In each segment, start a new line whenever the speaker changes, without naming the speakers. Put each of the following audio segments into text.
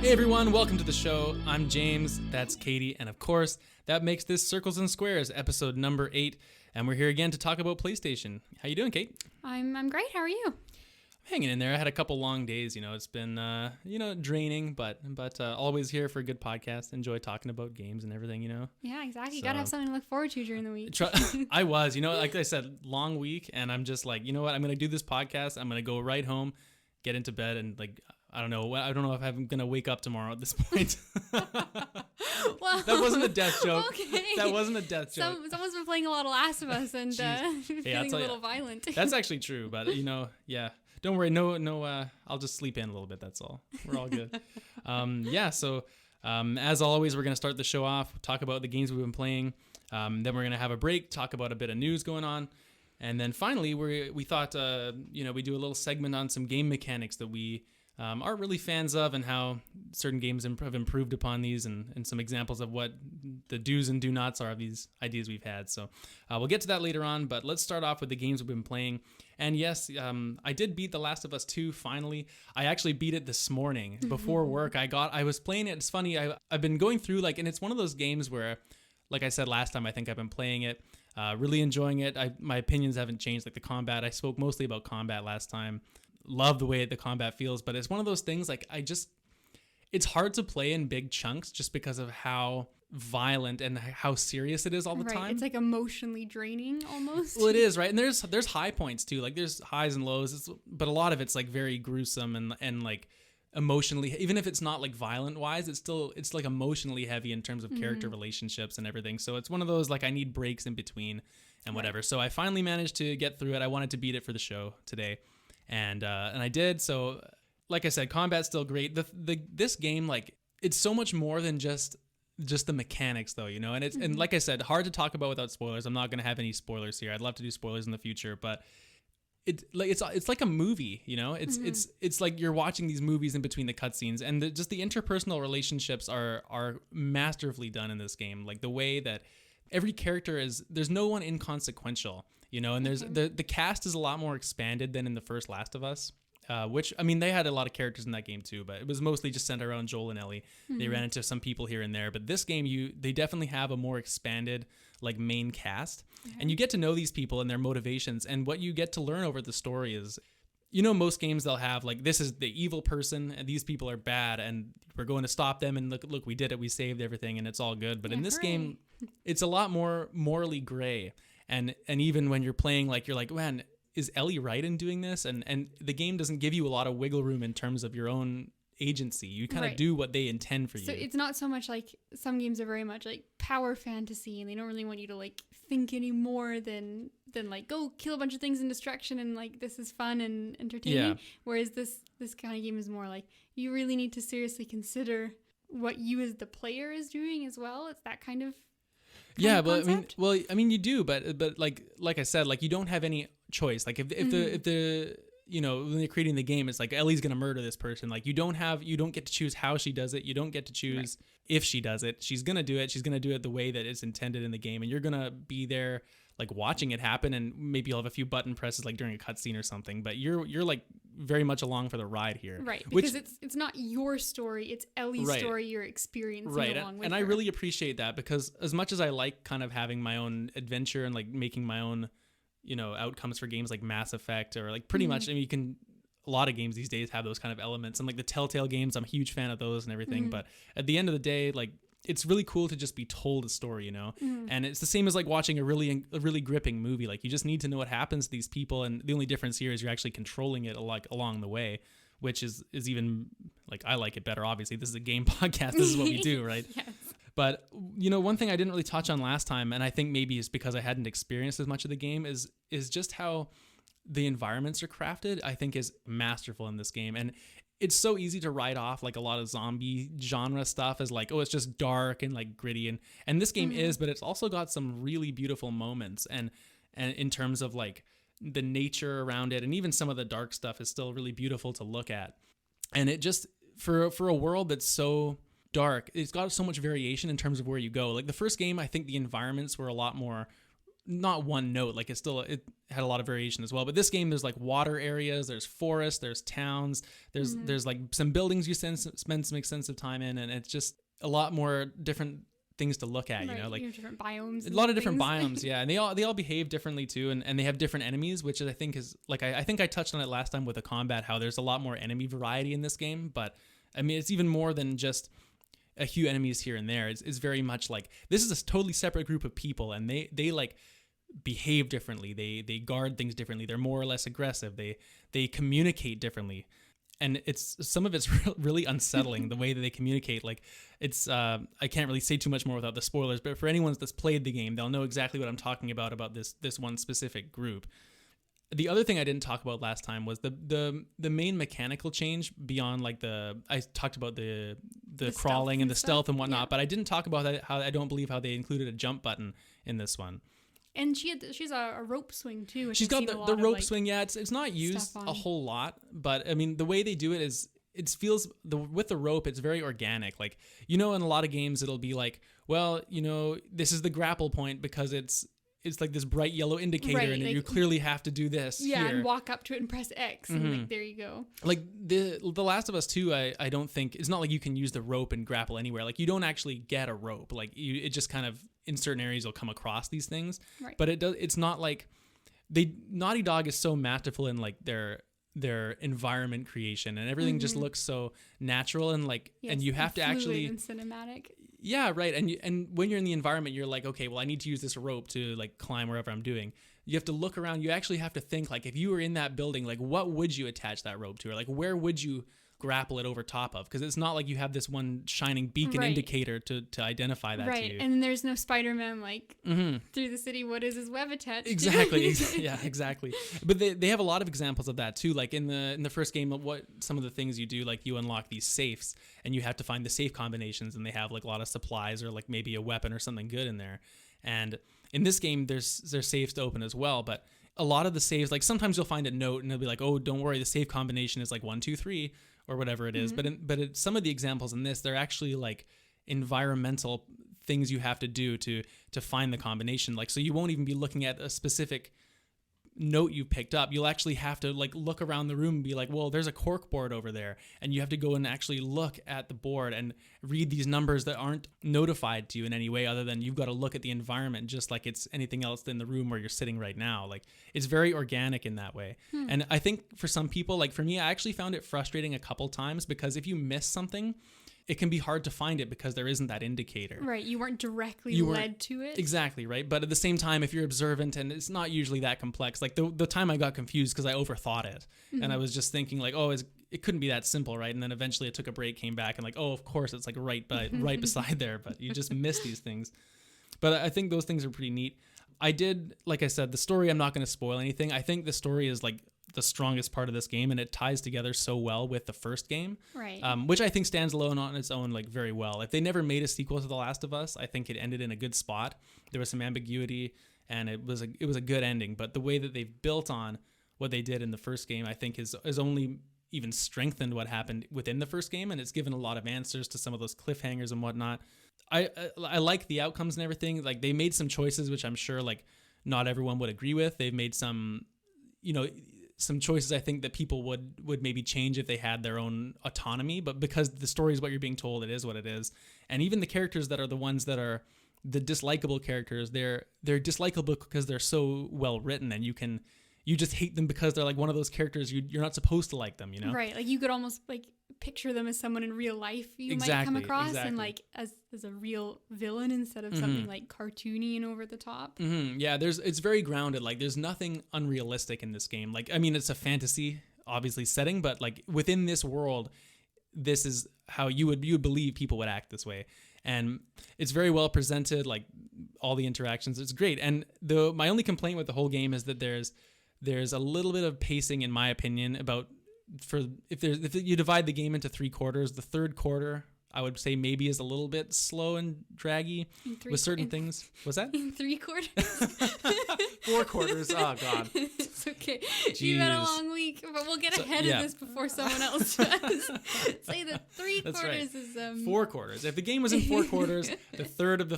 Hey everyone, welcome to the show. I'm James, that's Katie, and of course, that makes this Circles and Squares, episode number 8, and we're here again to talk about PlayStation. How you doing, Kate?
I'm great. How are you?
I'm hanging in there. I had a couple long days, it's been, draining, but always here for a good podcast. Enjoy talking about games and everything,
Yeah, exactly. You gotta have something to look forward to during the week.
I was, like I said, long week, and I'm just like, you know what, I'm going to do this podcast, I'm going to go right home, get into bed, and I don't know if I'm going to wake up tomorrow at this point.
Well,
that wasn't a death joke.
Okay.
That wasn't a death joke.
Someone's been playing a lot of Last of Us and feeling a little violent.
That's actually true, but yeah. Don't worry. No. I'll just sleep in a little bit. That's all. We're all good. So as always, we're going to start the show off, talk about the games we've been playing. Then we're going to have a break, talk about a bit of news going on. And then finally, we thought, we do a little segment on some game mechanics that we aren't really fans of, and how certain games have improved upon these, and some examples of what the do's and do nots are of these ideas we've had. So we'll get to that later on, but let's start off with the games we've been playing. And yes, I did beat The Last of Us 2 finally. I actually beat it this morning before work. I was playing it. It's funny. I've been going through and it's one of those games where, like I said last time, I think I've been playing it, really enjoying it. My opinions haven't changed. Like the combat, I spoke mostly about combat last time. Love the way the combat feels, but it's one of those things it's hard to play in big chunks just because of how violent and how serious it is all the time.
It's emotionally draining almost.
Well, it is, right? And there's high points too. There's highs and lows, but a lot of it's very gruesome and emotionally, even if it's not violent wise, it's emotionally heavy in terms of character relationships and everything. So it's one of those I need breaks in between and whatever. Right. So I finally managed to get through it. I wanted to beat it for the show today. And I did. So, like I said, combat's still great. This game, it's so much more than just the mechanics, though, And it's and like I said, hard to talk about without spoilers. I'm not going to have any spoilers here. I'd love to do spoilers in the future, but it's like a movie, It's like you're watching these movies in between the cutscenes, and just the interpersonal relationships are masterfully done in this game. The way that every character there's no one inconsequential. And there's the cast is a lot more expanded than in the first Last of Us, which, they had a lot of characters in that game too, but it was mostly just centered around Joel and Ellie. They ran into some people here and there, but this game, they definitely have a more expanded, main cast, and you get to know these people and their motivations, and what you get to learn over the story is, most games they'll have, this is the evil person, and these people are bad, and we're going to stop them, and look, we did it, we saved everything, and it's all good. But in this game, it's a lot more morally gray. And even when you're playing, you're like, man, is Ellie right in doing this? And the game doesn't give you a lot of wiggle room in terms of your own agency. You kind of do what they intend for you.
So it's not so much some games are very much power fantasy, and they don't really want you to think any more than go kill a bunch of things in destruction and this is fun and entertaining. Yeah. Whereas this kind of game is more you really need to seriously consider what you as the player is doing as well. It's that kind of concept?
You do, but like I said, you don't have any choice. If the when they're creating the game, it's Ellie's gonna murder this person. You don't get to choose how she does it. You don't get to choose if she does it. She's gonna do it. She's gonna do it the way that it's intended in the game, and you're gonna be there watching it happen, and maybe you'll have a few button presses during a cutscene or something. But you're very much along for the ride here,
right? Because it's not your story; it's Ellie's story you're experiencing along with her.
I really appreciate that, because as much as I like kind of having my own adventure and making my own outcomes for games like Mass Effect or pretty much, you can, a lot of games these days have those kind of elements, and the Telltale games, I'm a huge fan of those and everything. But at the end of the day, it's really cool to just be told a story, and it's the same as watching a really gripping movie. You just need to know what happens to these people, and the only difference here is you're actually controlling it along the way, which is even I like it better. Obviously, this is a game podcast. This is what we do, right?
Yes.
But one thing I didn't really touch on last time, and I think maybe it's because I hadn't experienced as much of the game, is just how the environments are crafted. I think is masterful in this game, and it's so easy to write off a lot of zombie genre stuff as it's just dark and gritty, and this game is, but it's also got some really beautiful moments, and in terms of the nature around it, and even some of the dark stuff is still really beautiful to look at. And it just, for a world that's so dark, it's got so much variation in terms of where you go. The first game, I think the environments were a lot more not one note. Like it had a lot of variation as well. But this game, there's like water areas, there's forests, there's towns, there's like some buildings you spend some extensive time in, and it's just a lot more different things to look at, like
you have different biomes,
a lot of different biomes, yeah, and they all behave differently too, and they have different enemies, which I think is like I think I touched on it last time with the combat, how there's a lot more enemy variety in this game, but I mean it's even more than just a few enemies here and there. It's very much like this is a totally separate group of people, and they like behave differently. They guard things differently. They're more or less aggressive. They communicate differently. And some of it's really unsettling the way that they communicate. Like it's I can't really say too much more without the spoilers, but for anyone that's played the game, they'll know exactly what I'm talking about this one specific group. The other thing I didn't talk about last time was the main mechanical change beyond like I talked about the crawling and the stealth and whatnot, but I didn't talk about how I don't believe how they included a jump button in this one.
And she's a rope swing too.
She's got the rope swing. Yeah, it's not used a whole lot, but I mean the way they do it is it feels with the rope it's very organic. Like in a lot of games it'll be like, well, this is the grapple point because it's like this bright yellow indicator, and like, you clearly have to do this.
Yeah,
here.
And walk up to it and press X, and like there you go.
Like the Last of Us 2, I don't think it's not like you can use the rope and grapple anywhere. Like you don't actually get a rope. Like it just kind of in certain areas you'll come across these things.
Right.
But it's not like Naughty Dog is so masterful in like their environment creation, and everything just looks so natural and like and you have to actually
and cinematic.
Yeah, right. And when you're in the environment, you're like, okay, well, I need to use this rope to like climb wherever I'm doing. You have to look around. You actually have to think like, if you were in that building, like what would you attach that rope to, or like where would you grapple it over top of? Because it's not like you have this one shining beacon indicator to identify that to you.
And there's no Spider-Man like through the city. What is his web attached
exactly to? Yeah, exactly. But they have a lot of examples of that too. Like in the first game, what some of the things you do, like you unlock these safes and you have to find the safe combinations, and they have like a lot of supplies or like maybe a weapon or something good in there. And in this game there's safes to open as well, but a lot of the saves, like sometimes you'll find a note and it'll be like, oh, don't worry, the safe combination is like 1, 2, 3 or whatever it is. But some of the examples in this, they're actually like environmental things you have to do to find the combination. Like, so you won't even be looking at a specific note you picked up. You'll actually have to like look around the room and be like, well, there's a cork board over there, and you have to go and actually look at the board and read these numbers that aren't notified to you in any way other than you've got to look at the environment just like it's anything else in the room where you're sitting right now. Like it's very organic in that way. And I think for some people, like for me, I actually found it frustrating a couple times because if you miss something, it can be hard to find it because there isn't that indicator. Right,
you weren't directly led to it.
Exactly, right? But at the same time, if you're observant, and it's not usually that complex, like the time I got confused because I overthought it. And I was just thinking like, oh, it couldn't be that simple, right? And then eventually I took a break, came back, and like, oh, of course, it's like right beside there, but you just miss these things. But I think those things are pretty neat. I did, like I said, the story, I'm not going to spoil anything. I think the story is like the strongest part of this game, and it ties together so well with the first game,
right?
Which I think stands alone on its own like very well. If they never made a sequel to The Last of Us, I think it ended in a good spot. There was some ambiguity, and it was a good ending. But the way that they've built on what they did in the first game, I think is only even strengthened what happened within the first game, and it's given a lot of answers to some of those cliffhangers and whatnot. I like the outcomes and everything. Like they made some choices which I'm sure like not everyone would agree with. They've made some choices I think that people would maybe change if they had their own autonomy, but because the story is what you're being told, it is what it is. And even the characters that are the ones that are the dislikable characters, they're dislikable because they're so well written, and you just hate them because they're like one of those characters you're not supposed to like them,
Right, like you could almost like picture them as someone in real life might come across, and like as a real villain instead of something like cartoony and over the top.
Yeah, it's very grounded. Like there's nothing unrealistic in this game. Like I mean, it's a fantasy obviously setting, but like within this world, this is how you would believe people would act this way. And it's very well presented, like all the interactions. It's great. And my only complaint with the whole game is that there's a little bit of pacing, in my opinion, about if you divide the game into 3 quarters, the third quarter I would say maybe is a little bit slow and draggy with certain things. What's that?
In 3 quarters?
4 quarters. Oh, God.
It's okay.
Jeez.
You've had a long week, but we'll get ahead of this before someone else does. Say that 3 quarters
right.
is...
4 quarters. If the game was in 4 quarters, the third of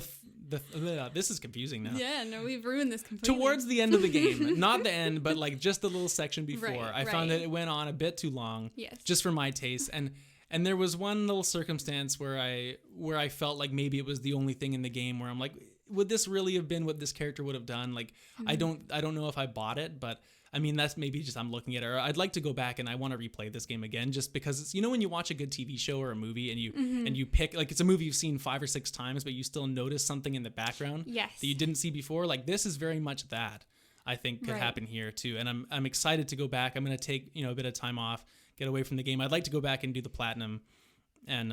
this is confusing now.
Yeah, no, we've ruined this completely.
Towards the end of the game, not the end, but like just the little section before,
Right,
I found that it went on a bit too long.
Yes.
Just for my taste, and there was one little circumstance where I felt like maybe it was the only thing in the game where I'm like, would this really have been what this character would have done? Like, I don't know if I bought it, but I mean, that's maybe just I'm looking at it. Or I'd like to go back and I want to replay this game again, just because it's, when you watch a good TV show or a movie and you pick, like, it's a movie you've seen 5 or 6 times, but you still notice something in the background that you didn't see before. Like, this is very much that I think could happen here too. And I'm excited to go back. I'm going to take, a bit of time off, get away from the game. I'd like to go back and do the platinum and,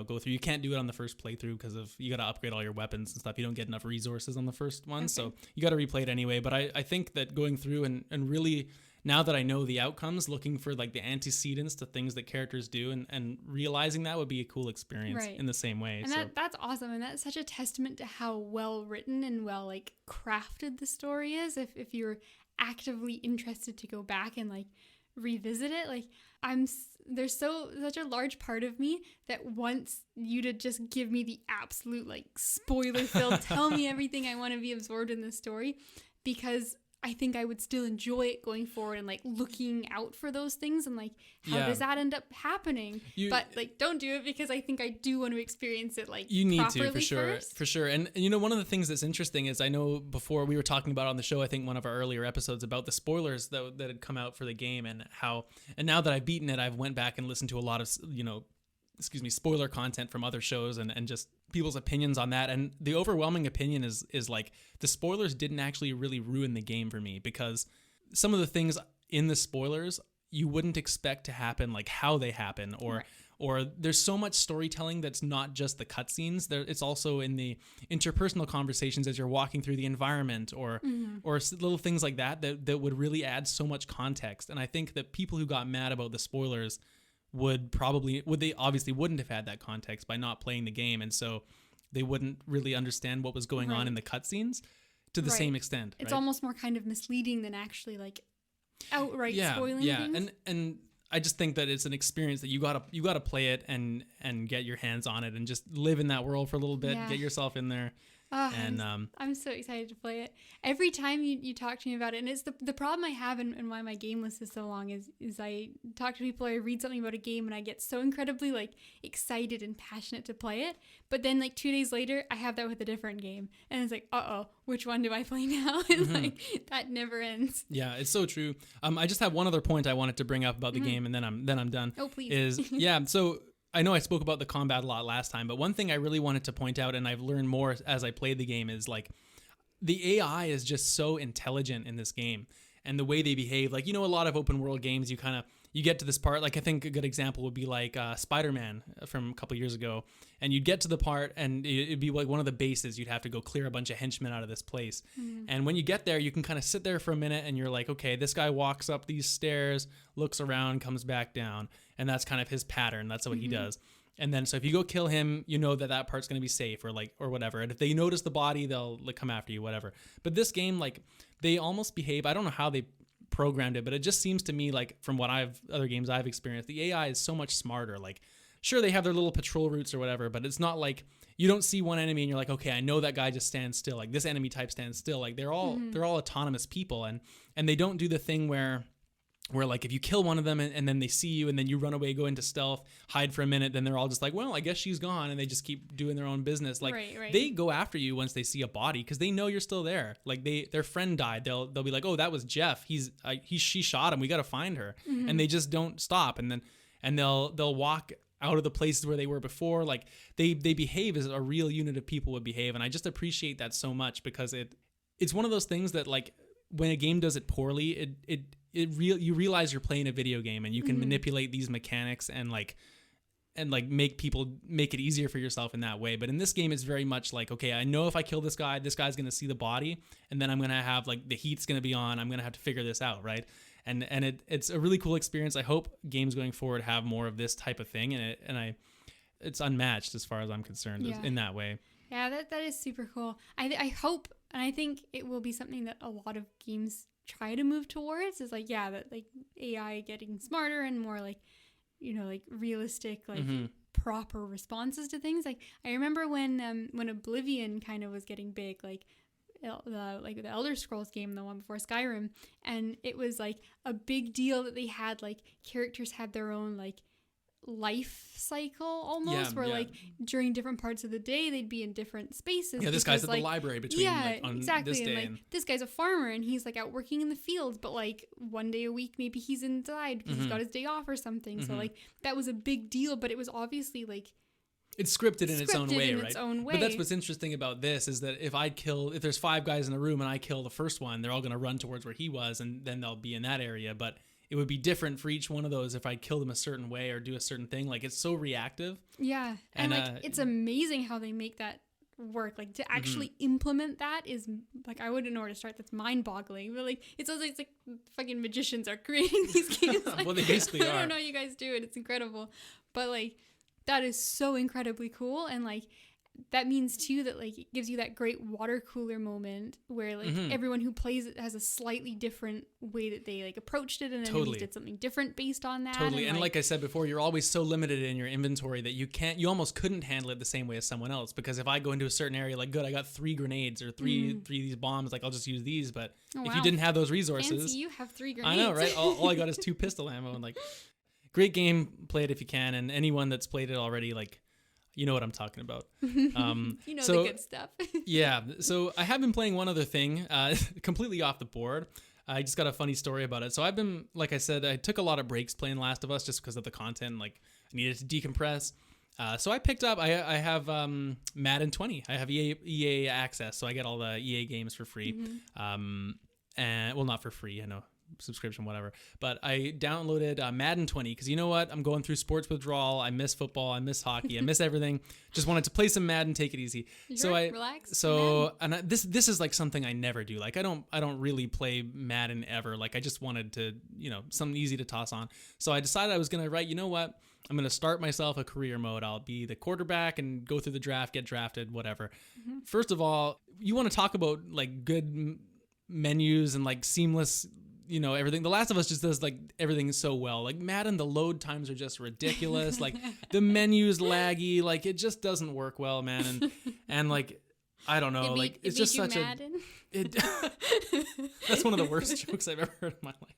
go through. You can't do it on the first playthrough because of you got to upgrade all your weapons and stuff. You don't get enough resources on the first one. Okay. So you got to replay it anyway. But I think that going through and really, now that I know the outcomes, looking for like the antecedents to things that characters do and realizing that would be a cool experience in the same way.
And that's awesome. And that's such a testament to how well written and well like crafted the story is. If you're actively interested to go back and like revisit it, like there's such a large part of me that wants you to just give me the absolute like spoiler filled tell me everything I want to be absorbed in this story, because I think I would still enjoy it going forward and like looking out for those things and like how does that end up happening. But like don't do it, because I think I do want to experience it like
you need
properly
to for sure. And one of the things that's interesting is I know before we were talking about on the show, I think one of our earlier episodes about the spoilers that had come out for the game and now that I've beaten it, I've went back and listened to a lot of spoiler content from other shows and just people's opinions on that. And the overwhelming opinion is like the spoilers didn't actually really ruin the game for me, because some of the things in the spoilers you wouldn't expect to happen, like how they happen, or there's so much storytelling that's not just the cutscenes. It's also in the interpersonal conversations as you're walking through the environment, or little things like that would really add so much context. And I think that people who got mad about the spoilers they obviously wouldn't have had that context by not playing the game, and so they wouldn't really understand what was going on in the cutscenes to the same extent.
It's almost more kind of misleading than actually like outright spoiling things.
And I just think that it's an experience that you gotta play it and get your hands on it and just live in that world for a little bit, get yourself in there.
I'm so excited to play it. Every time you talk to me about it, and it's the problem I have and why my game list is so long is I talk to people, I read something about a game, and I get so incredibly like excited and passionate to play it. But then like 2 days later, I have that with a different game, and it's like, which one do I play now? And like that never ends.
Yeah, it's so true. I just have one other point I wanted to bring up about the game, and then I'm done.
Oh, please.
So I know I spoke about the combat a lot last time, but one thing I really wanted to point out, and I've learned more as I played the game, is like the AI is just so intelligent in this game, and the way they behave. Like, a lot of open world games, you get to this part, like I think a good example would be like Spider-Man from a couple years ago, and you'd get to the part and it'd be like one of the bases, you'd have to go clear a bunch of henchmen out of this place. And when you get there, you can kind of sit there for a minute and you're like, okay, this guy walks up these stairs, looks around, comes back down, and that's kind of his pattern. That's what he does. And then so if you go kill him, you know that part's going to be safe or whatever. And if they notice the body, they'll come after you, whatever. But this game, like, they almost behave, I don't know how they programmed it, but it just seems to me like from other games I've experienced, the AI is so much smarter. Like, sure, they have their little patrol routes or whatever, but it's not like you don't see one enemy and you're like, okay, I know that guy just stands still. Like, this enemy type stands still. Like, they're all autonomous people, and they don't do the thing where like if you kill one of them and then they see you and then you run away, go into stealth, hide for a minute, then they're all just like, well, I guess she's gone, and they just keep doing their own business. Like, they go after you once they see a body because they know you're still there. Like, their friend died, they'll be like, oh, that was Jeff. She shot him. We got to find her. And they just don't stop. And they'll walk out of the places where they were before. Like, they behave as a real unit of people would behave, and I just appreciate that so much, because it's one of those things that, like, when a game does it poorly, you realize you're playing a video game, and you can manipulate these mechanics and make it easier for yourself in that way. But in this game, it's very much like, okay, I know if I kill this guy's going to see the body, and then I'm going to have, like, the heat's going to be on. I'm going to have to figure this out, right? And it's a really cool experience. I hope games going forward have more of this type of thing, and it's unmatched as far as I'm concerned in that way.
Yeah, that is super cool. I hope, and I think it will be something that a lot of games try to move towards, is like, that like AI getting smarter and more like, like realistic, like proper responses to things. Like I remember when Oblivion kind of was getting big, like the Elder Scrolls game, the one before Skyrim, and it was like a big deal that they had like characters had their own like life cycle almost, where like during different parts of the day they'd be in different spaces.
Yeah, this guy's at the library between on
exactly.
this day.
And like this guy's a farmer and he's like out working in the fields, but like one day a week maybe he's inside because he's got his day off or something. So like that was a big deal, but it was obviously like
it's scripted in its own way, right?
Its own way.
But that's what's interesting about this is that if there's 5 guys in a room and I kill the first one, they're all going to run towards where he was, and then they'll be in that area. But it would be different for each one of those if I kill them a certain way or do a certain thing. Like it's so reactive.
Yeah, and like it's amazing how they make that work. Like to actually implement that is like I wouldn't know where to start. That's mind-boggling. But like it's also like fucking magicians are creating these games. Like,
well, they basically are.
I don't know how you guys do it. It's incredible, but like. That is so incredibly cool, and like that means too that like it gives you that great water cooler moment where like everyone who plays it has a slightly different way that they like approached it, and then they did something different based on that.
Totally, and like I said before, you're always so limited in your inventory that you almost couldn't handle it the same way as someone else, because if I go into a certain area, like good, I got 3 grenades or three of these bombs, like I'll just use these. But if you didn't have those resources,
fancy, you have 3 grenades.
I know, right? All I got is 2 pistol ammo, and like. Great game, play it if you can, and anyone that's played it already, like, you know what I'm talking about.
You know the good stuff.
Yeah, so I have been playing one other thing, completely off the board. I just got a funny story about it. So I've been, like I said, I took a lot of breaks playing Last of Us just because of the content, like, I needed to decompress. So I picked up, I have Madden 20. I have EA access, so I get all the EA games for free. And, well, not for free, I know. Subscription, whatever, but I downloaded Madden 20 because you know what, I'm going through sports withdrawal. I miss football, I miss hockey, I miss everything. Just wanted to play some Madden, take it easy.
Relax.
So and this is like something I never do. Like I don't really play Madden ever. Like I just wanted to, something easy to toss on. So I decided I was gonna write. You know what? I'm gonna start myself a career mode. I'll be the quarterback and go through the draft, get drafted, whatever. First of all, you want to talk about like good menus and like seamless. Everything. The Last of Us just does like everything so well. Like Madden, the load times are just ridiculous. Like the menu's laggy. Like it just doesn't work well, man. And like I don't know. It's just such Madden? That's one of the worst jokes I've ever heard in my life.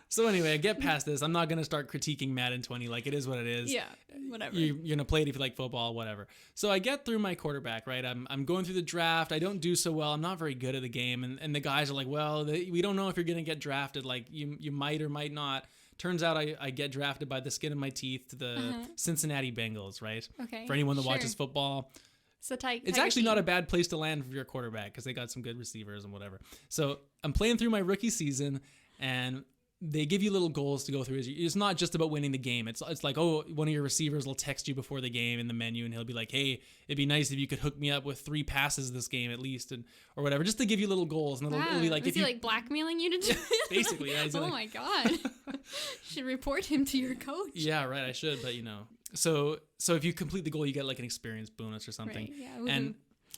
So anyway, I get past this. I'm not going to start critiquing Madden 20. Like, it is what it is.
Yeah, whatever.
You're going to play it if you like football, whatever. So I get through my quarterback, right? I'm going through the draft. I don't do so well. I'm not very good at the game. And the guys are like, well, we don't know if you're going to get drafted. Like, you might or might not. Turns out I get drafted by the skin of my teeth to the Cincinnati Bengals, right?
Okay.
For anyone that watches football. It's actually not a bad place to land for your quarterback because they got some good receivers and whatever. So I'm playing through my rookie season, and they give you little goals to go through. It's not just about winning the game. It's like, oh, one of your receivers will text you before the game in the menu, and he'll be like, hey, it'd be nice if you could hook me up with 3 passes this game at least, or whatever, just to give you little goals. And it'll be like,
is he like blackmailing you to do
basically, yeah.
Oh my God. Should report him to your coach.
Yeah, right. I should, but So if you complete the goal, you get like an experience bonus or something.
Right, yeah.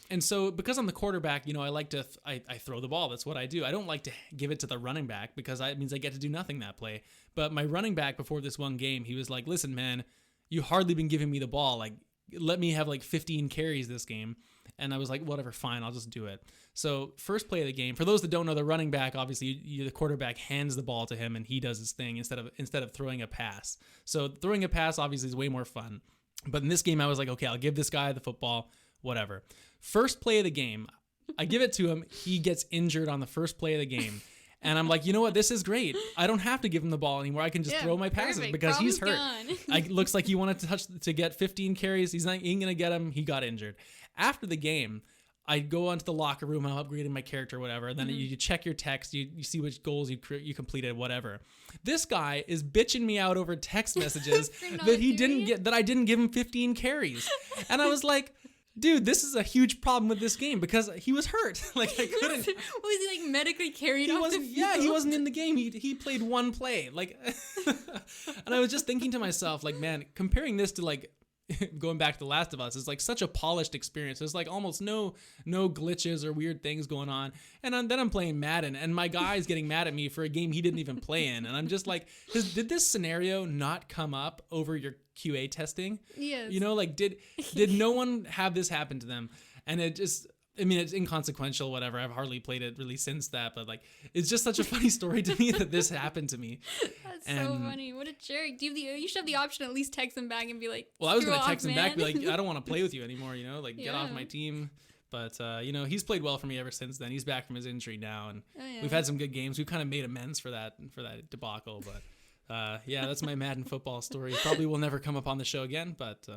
And so because I'm the quarterback, I like to I throw the ball. That's what I do. I don't like to give it to the running back because it means I get to do nothing that play. But my running back before this one game, he was like, listen, man, you hardly been giving me the ball. Like, let me have like 15 carries this game. And I was like, whatever, fine, I'll just do it. So first play of the game, for those that don't know, the running back, obviously the quarterback hands the ball to him and he does his thing instead of throwing a pass. So throwing a pass obviously is way more fun. But in this game, I was like, okay, I'll give this guy the football, whatever. First play of the game, I give it to him. He gets injured on the first play of the game. And I'm like, you know what? This is great. I don't have to give him the ball anymore. I can just throw my passes because he's hurt. It looks like he wanted to get 15 carries. He's not going to get them. He got injured. After the game, I go onto the locker room. I'm upgrading my character, whatever. And then you check your text. You see which goals you completed, whatever. This guy is bitching me out over text messages that I didn't give him 15 carries. And I was like, dude, this is a huge problem with this game because he was hurt. Like I couldn't.
Was he like medically carried off the field?
Yeah, he wasn't in the game. He played one play. Like, and I was just thinking to myself, like, man, comparing this to like going back to The Last of Us, is like such a polished experience. There's like almost no glitches or weird things going on. And then I'm playing Madden, and my guy's getting mad at me for a game he didn't even play in. And I'm just like, did this scenario not come up over your QA testing?
Yes.
You know, like did no one have this happen to them? And it just, I mean, it's inconsequential, whatever. I've hardly played it really since that, but like, it's just such a funny story to me that this happened to me.
That's so funny. What a jerk. You should have the option to at least text him back and be like,
well, I was going to
"Screw
text
off,
him
man."
back, be like, I don't want to play with you anymore, you know, like get off
Yeah.
my team. But, you know, he's played well for me ever since then. He's back from his injury now, and
Oh, yeah.
we've had some good games. We've kind of made amends for that debacle. But, yeah, that's my Madden football story. Probably will never come up on the show again, but,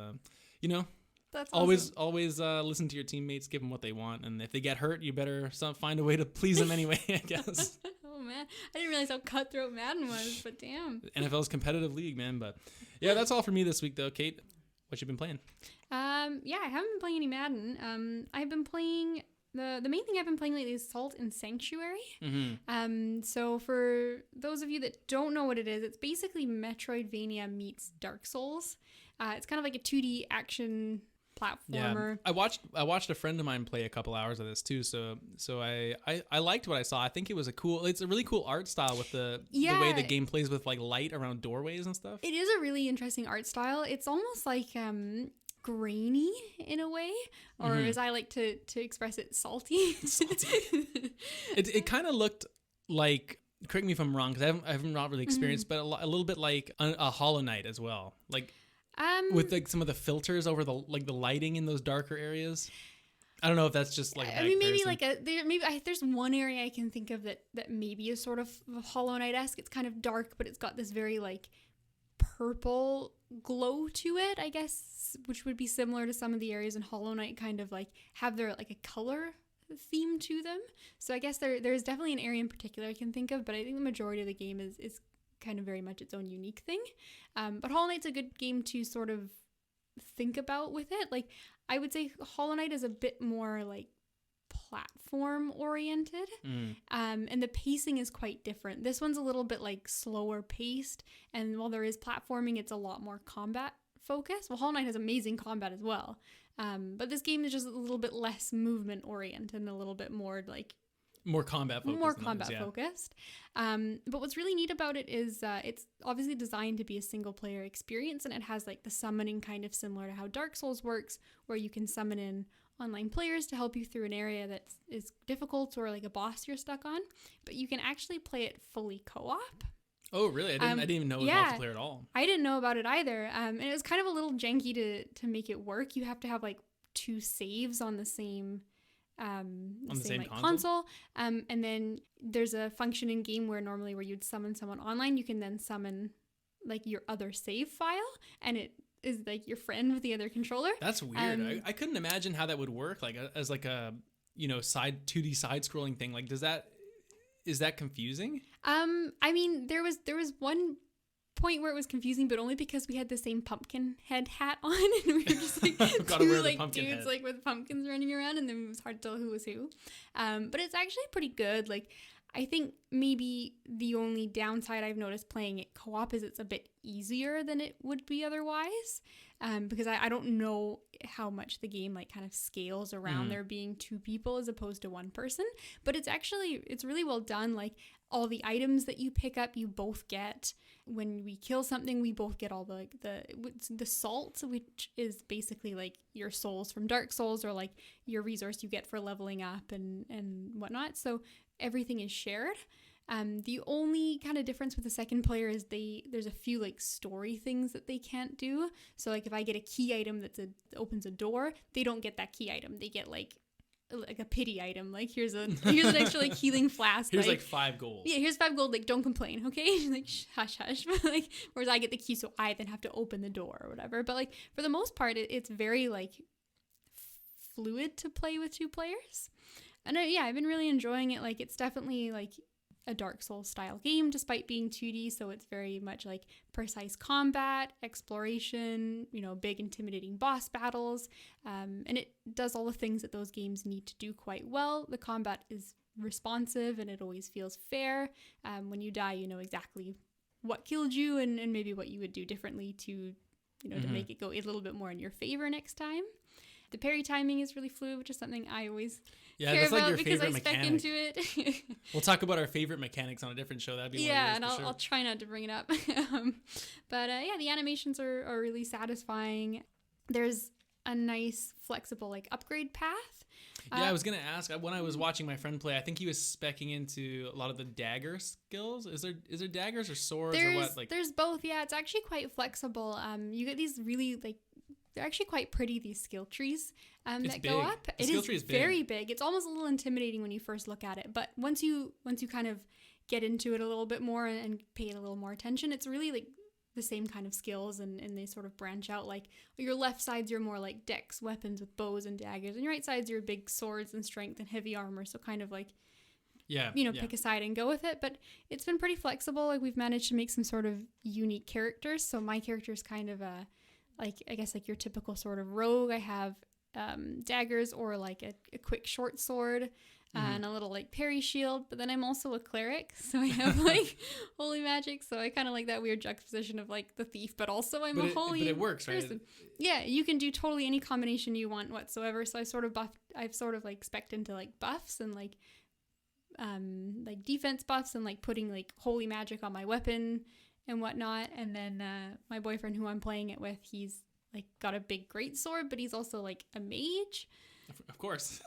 you know,
That's
always
awesome.
listen to your teammates, give them what they want, and if they get hurt, you better find a way to please them anyway, I guess.
Oh man, I didn't realize how cutthroat Madden was, but damn.
NFL's competitive league, man. But yeah, that's all for me this week, though. Kate, what you been playing?
Yeah, I haven't been playing any Madden. I've been playing the main thing I've been playing lately is Salt and Sanctuary.
Mm-hmm.
So for those of you that don't know what it is, it's basically Metroidvania meets Dark Souls. It's kind of like a 2D action platformer.
Yeah, I watched a friend of mine play a couple hours of this too. So I liked what I saw. I think it's a really cool art style with the way the game plays with like light around doorways and stuff.
It is a really interesting art style. It's almost like grainy in a way, or as I like to express it, salty.
Salty. It kind of looked like, correct me if I'm wrong, because I haven't not really experienced, but a little bit like a Hollow Knight as well, like with like some of the filters over the lighting in those darker areas. I don't know if that's just like a bad
maybe
comparison.
there's one area I can think of that maybe is sort of Hollow Knight-esque. It's kind of dark, but it's got this very like purple glow to it, I guess, which would be similar to some of the areas in Hollow Knight, kind of like have their like a color theme to them. So I guess there's definitely an area in particular I can think of, but I think the majority of the game is kind of very much its own unique thing. But Hollow Knight's a good game to sort of think about with it. Like, I would say Hollow Knight is a bit more like platform oriented, and the pacing is quite different. This one's a little bit like slower paced, and while there is platforming, it's a lot more combat focused. Well, Hollow Knight has amazing combat as well, but this game is just a little bit less movement oriented and a little bit more like
more combat
focused. But what's really neat about it is it's obviously designed to be a single player experience, and it has like the summoning kind of similar to how Dark Souls works, where you can summon in online players to help you through an area that is difficult or like a boss you're stuck on, but you can actually play it fully co-op.
Oh, really? I didn't even know it was multiplayer at all.
I didn't know about it either. And it was kind of a little janky to make it work. You have to have like 2 saves on the same like, console. And then there's a function in game where normally where you'd summon someone online, you can then summon like your other save file, and it is like your friend with the other controller.
That's weird. I couldn't imagine how that would work, like as like a 2D side scrolling thing. Like, is that confusing?
I mean, there was one point where it was confusing, but only because we had the same pumpkin head hat on, and we were just like two like dudes head. Like with pumpkins running around, and then it was hard to tell who was who. But it's actually pretty good. Like, I think maybe the only downside I've noticed playing it co-op is it's a bit easier than it would be otherwise, because I don't know how much the game like kind of scales around there being 2 people as opposed to 1 person, but it's really well done. Like, all the items that you pick up, you both get. When we kill something, we both get all the salt, which is basically like your souls from Dark Souls, or like your resource you get for leveling up and whatnot. So everything is shared. The only kind of difference with the second player is there's a few like story things that they can't do. So like if I get a key item that opens a door, they don't get that key item. They get like a pity item. Like, here's an extra like healing flask.
Here's like 5 gold.
Yeah, here's 5 gold. Like, don't complain, okay? Like, hush, hush. Like, whereas I get the key, so I then have to open the door or whatever. But like for the most part, it's very like fluid to play with 2 players. And I've been really enjoying it. Like, it's definitely like a Dark Souls style game despite being 2D, so it's very much like precise combat, exploration, big intimidating boss battles, and it does all the things that those games need to do quite well. The combat is responsive and it always feels fair. When you die, you know exactly what killed you and maybe what you would do differently to to make it go a little bit more in your favor next time. The parry timing is really fluid, which is something I always care about your because I spec into it.
We'll talk about our favorite mechanics on a different show. That'd be
and I'll try not to bring it up. But the animations are really satisfying. There's a nice flexible like upgrade path.
I was gonna ask, when I was watching my friend play, I think he was speccing into a lot of the dagger skills. Is there daggers or swords or what? Like,
there's both. Yeah, it's actually quite flexible. You get these really like, they're actually quite pretty, these skill trees that
big.
go up.
The skill tree is big.
Very big. It's almost a little intimidating when you first look at it, but once you kind of get into it a little bit more and pay it a little more attention, it's really like the same kind of skills, and they sort of branch out. Like your left side's your more like dex weapons with bows and daggers, and your right side's your big swords and strength and heavy armor. So kind of like, pick a side and go with it. But it's been pretty flexible. Like we've managed to make some sort of unique characters. So my character is kind of I guess like your typical sort of rogue. I have daggers or like a quick short sword and a little like parry shield, but then I'm also a cleric, so I have like holy magic, so I kind of like that weird juxtaposition of like the thief, but also I'm a holy
but it works,
person.
Right?
Yeah, you can do totally any combination you want whatsoever, so I've sort of spec'd into like buffs and like defense buffs and like putting like holy magic on my weapon and whatnot. And then my boyfriend who I'm playing it with, he's like got a big great sword, but he's also like a mage.
Of course,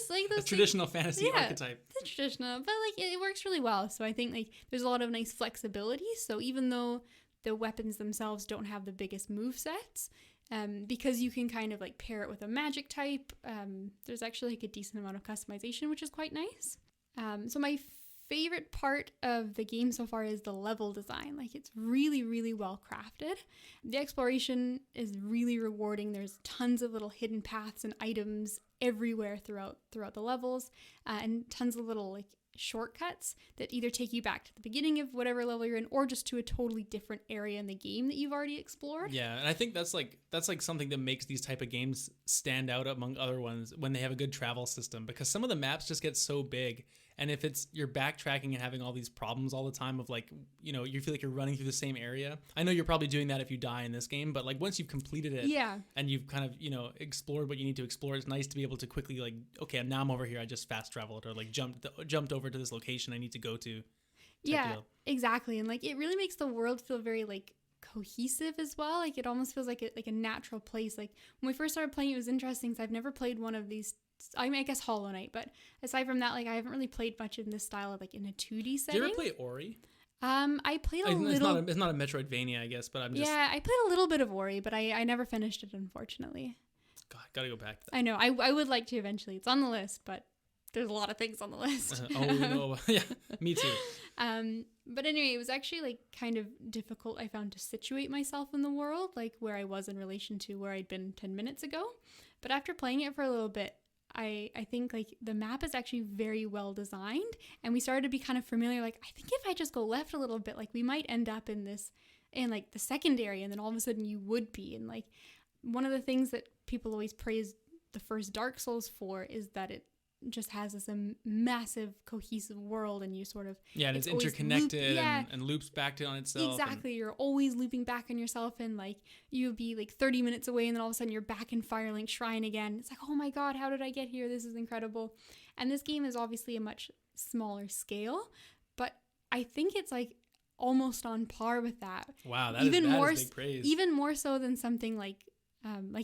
like those
traditional fantasy archetype.
The traditional, but like it works really well. So I think like there's a lot of nice flexibility. So even though the weapons themselves don't have the biggest move sets, because you can kind of like pair it with a magic type, there's actually like a decent amount of customization, which is quite nice. So my favorite part of the game so far is the level design. Like it's really, really well crafted. The exploration is really rewarding. There's tons of little hidden paths and items everywhere throughout the levels, and tons of little like shortcuts that either take you back to the beginning of whatever level you're in or just to a totally different area in the game that you've already explored.
Yeah, and I think that's like something that makes these type of games stand out among other ones when they have a good travel system, because some of the maps just get so big. And if you're backtracking and having all these problems all the time of like, you feel like you're running through the same area. I know you're probably doing that if you die in this game, but like once you've completed it and you've kind of, explored what you need to explore, it's nice to be able to quickly like, okay, now I'm over here. I just fast traveled or like jumped over to this location I need to go to.
Yeah, exactly. And like, it really makes the world feel very like cohesive as well. Like it almost feels like a natural place. Like when we first started playing, it was interesting because I've never played one of these. I mean, I guess Hollow Knight, but aside from that, like I haven't really played much in this style of like in a 2D setting.
Did you ever play Ori?
I played a little.
It's not a Metroidvania, I guess, but I'm just.
Yeah, I played a little bit of Ori, but I never finished it, unfortunately.
God, gotta go back to that.
I know. I would like to eventually. It's on the list, but there's a lot of things on the list.
Oh no, yeah, me too.
But anyway, it was actually like kind of difficult, I found, to situate myself in the world, like where I was in relation to where I'd been 10 minutes ago. But after playing it for a little bit, I think like the map is actually very well designed, and we started to be kind of familiar. Like I think if I just go left a little bit, like we might end up in like the secondary, and then all of a sudden you would be. And like one of the things that people always praise the first Dark Souls for is that it just has this massive cohesive world, and you sort of
and it's interconnected and loops back on itself.
Exactly, you're always looping back on yourself, and like you'd be like 30 minutes away, and then all of a sudden you're back in Firelink Shrine again. It's like, oh my god, how did I get here? This is incredible. And this game is obviously a much smaller scale, but I think it's like almost on par with that.
Wow, that is big praise.
Even more so than something like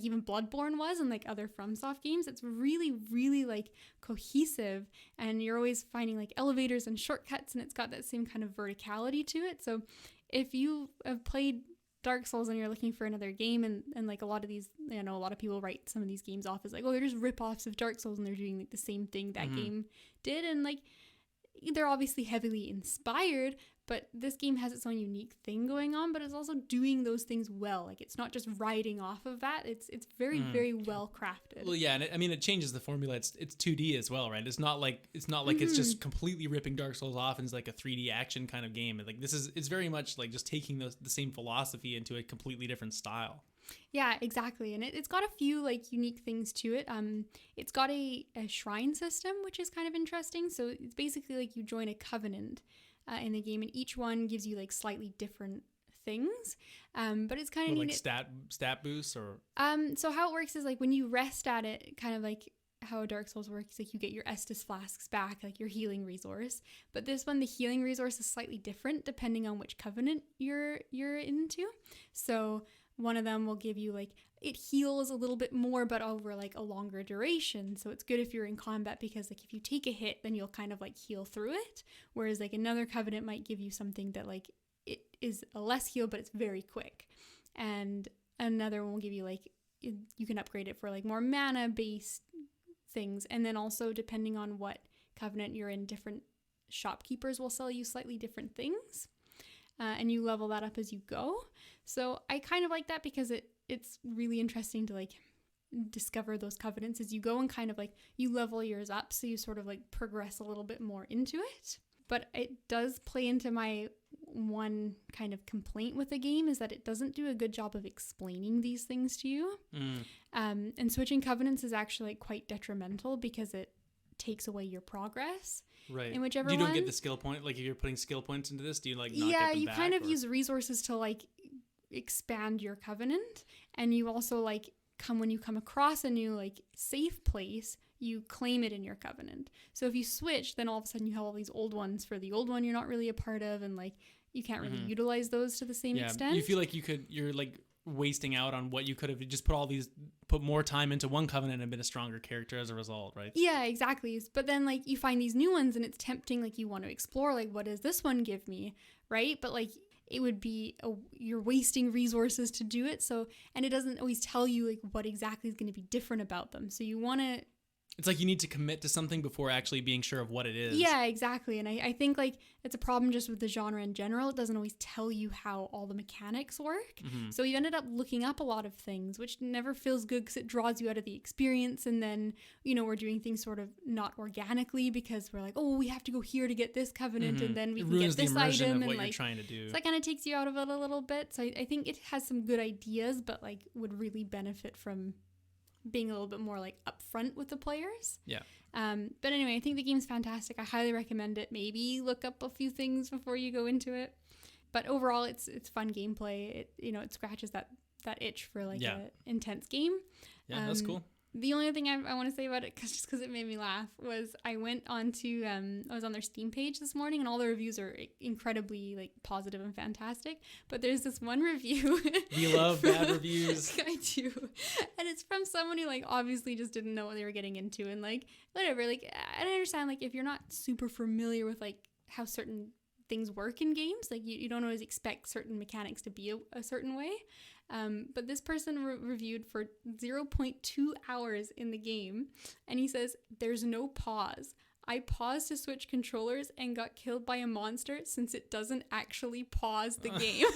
even Bloodborne was, and like other FromSoft games. It's really, really like cohesive, and you're always finding like elevators and shortcuts, and it's got that same kind of verticality to it. So if you have played Dark Souls and you're looking for another game, and like a lot of these, a lot of people write some of these games off as like, oh, they're just rip-offs of Dark Souls, and they're doing like the same thing that game did, and like they're obviously heavily inspired, but this game has its own unique thing going on, but it's also doing those things well. Like it's not just riding off of that. It's very, very well crafted.
Well, yeah, and it changes the formula. It's 2D as well, right? It's not like it's just completely ripping Dark Souls off and it's like a 3D action kind of game. Like it's very much like just taking the same philosophy into a completely different style.
Yeah, exactly. And it's got a few like unique things to it. It's got a shrine system, which is kind of interesting. So it's basically like you join a covenant in the game, and each one gives you like slightly different things. But it's kind of
like stat boosts or.
So how it works is like when you rest at it, kind of like how Dark Souls works, like you get your Estus flasks back, like your healing resource. But this one, the healing resource is slightly different depending on which covenant you're into. So one of them will give you like, it heals a little bit more, but over like a longer duration. So it's good if you're in combat because like if you take a hit, then you'll kind of like heal through it. Whereas like another covenant might give you something that like it is a less heal, but it's very quick. And another one will give you like, you can upgrade it for like more mana based things. And then also depending on what covenant you're in, different shopkeepers will sell you slightly different things. And you level that up as you go. So I kind of like that because it's really interesting to like discover those covenants as you go and kind of like you level yours up. So you sort of like progress a little bit more into it. But it does play into my one kind of complaint with the game is that it doesn't do a good job of explaining these things to you. And switching covenants is actually like quite detrimental because it takes away your progress.
Right.
In whichever
you don't
one.
get the skill point. Like if you're putting skill points into this, do you like not get them
you
back,
kind of use resources to like expand your covenant. And you also like when you come across a new like safe place, you claim it in your covenant. So if you switch, then all of a sudden you have all these old ones for the old one you're not really a part of, and like you can't really utilize those to the same extent.
You feel like you're like wasting out on what you could have just put more time into one covenant and been a stronger character as a result, right?
Yeah, exactly. But then like you find these new ones and it's tempting, like you want to explore like what does this one give me, right? But like it would be you're wasting resources to do it. So, and it doesn't always tell you like what exactly is going to be different about them. So you want to.
It's like you need to commit to something before actually being sure of what it is.
Yeah, exactly. And I think like it's a problem just with the genre in general. It doesn't always tell you how all the mechanics work. So you ended up looking up a lot of things, which never feels good because it draws you out of the experience. And then, we're doing things sort of not organically because we're like, oh, we have to go here to get this covenant and then we can get this item.
Of what
and
you're trying to do.
So that kind of takes you out of it a little bit. So I think it has some good ideas, but like would really benefit from being a little bit more like upfront with the players.
Yeah.
But anyway, I think the game's fantastic. I highly recommend it. Maybe look up a few things before you go into it. But overall, it's fun gameplay. It scratches that itch for like a intense game.
Yeah, that's cool.
The only thing I want to say about it, just because it made me laugh, was I went on to I was on their Steam page this morning, and all the reviews are incredibly like positive and fantastic. But there's this one review.
We love bad reviews.
I do, and it's from someone who like obviously just didn't know what they were getting into, and like whatever. Like I understand like if you're not super familiar with like how certain things work in games, like you don't always expect certain mechanics to be a certain way. But this person reviewed for 0.2 hours in the game, and he says, "There's no pause. I paused to switch controllers and got killed by a monster since it doesn't actually pause the game."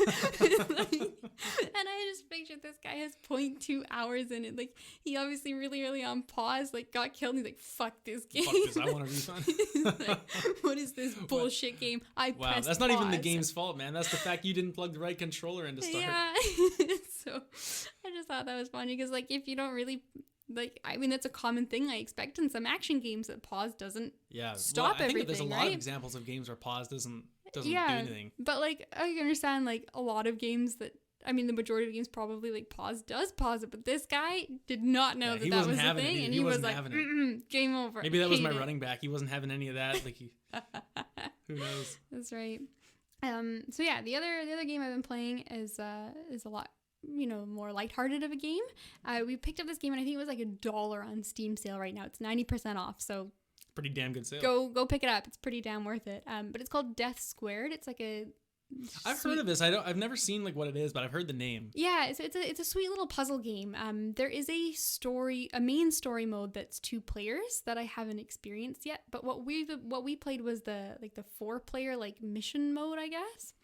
And I just pictured this guy has 0.2 hours in it. Like, he obviously really early on paused, like got killed, and he's like, fuck this game.
Fuck this, I want a refund.
Like, what is this bullshit game?
Wow, that's not even the game's fault, man. That's the fact you didn't plug the right controller in to start.
Yeah. So I just thought that was funny because like if you don't really like, I mean, that's a common thing I expect in some action games that pause doesn't stop everything. I think that there's a lot of
examples of games where pause doesn't do anything.
But like I can understand like a lot of games that, I mean, the majority of games probably like pause it, but this guy did not know that was the thing, and he was like, game over.
Maybe that was my running back. He wasn't having any of that. Like, who knows?
That's right. So yeah, the other game I've been playing is a lot more lighthearted of a game. We picked up this game and I think it was like $1 on Steam sale right now. It's 90% off, so
pretty damn good sale.
Go pick it up. It's pretty damn worth it. But it's called Death Squared. It's like
I've heard of this. I've never seen like what it is, but I've heard the name.
Yeah, it's a sweet little puzzle game. There is a main story mode that's 2 players that I haven't experienced yet. But what we played was the 4-player like mission mode, I guess.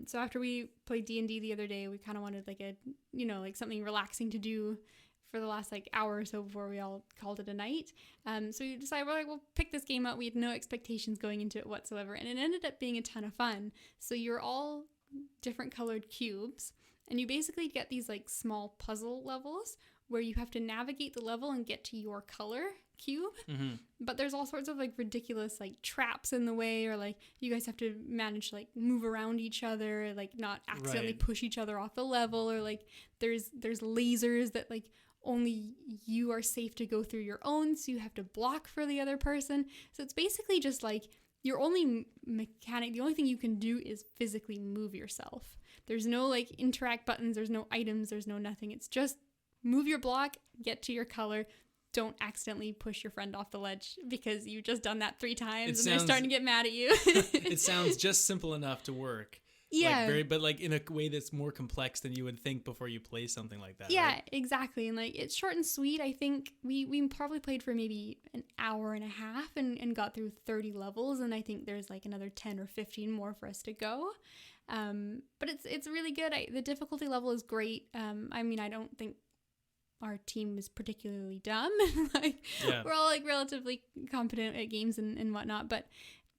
So after we played D&D the other day, we kind of wanted like like something relaxing to do for the last like hour or so before we all called it a night. So we decided we'll pick this game up. We had no expectations going into it whatsoever, and it ended up being a ton of fun. So you're all different colored cubes, and you basically get these like small puzzle levels where you have to navigate the level and get to your color cube. But there's all sorts of like ridiculous like traps in the way, or like you guys have to manage to like move around each other, like not accidentally push each other off the level, or like there's lasers that like only you are safe to go through your own, so you have to block for the other person. So it's basically just like your only mechanic, the only thing you can do is physically move yourself. There's no like interact buttons, there's no items, there's no nothing. It's just move your block, get to your color. Don't accidentally push your friend off the ledge because you've just done that 3 times they're starting to get mad at you.
It sounds just simple enough to work.
Yeah.
But like in a way that's more complex than you would think before you play something like that.
Yeah,
right?
exactly. And like it's short and sweet. I think we probably played for maybe an hour and a half and got through 30 levels. And I think there's like another 10 or 15 more for us to go. But it's really good. The difficulty level is great. I mean, I don't think our team is particularly dumb. We're all like relatively competent at games and whatnot, but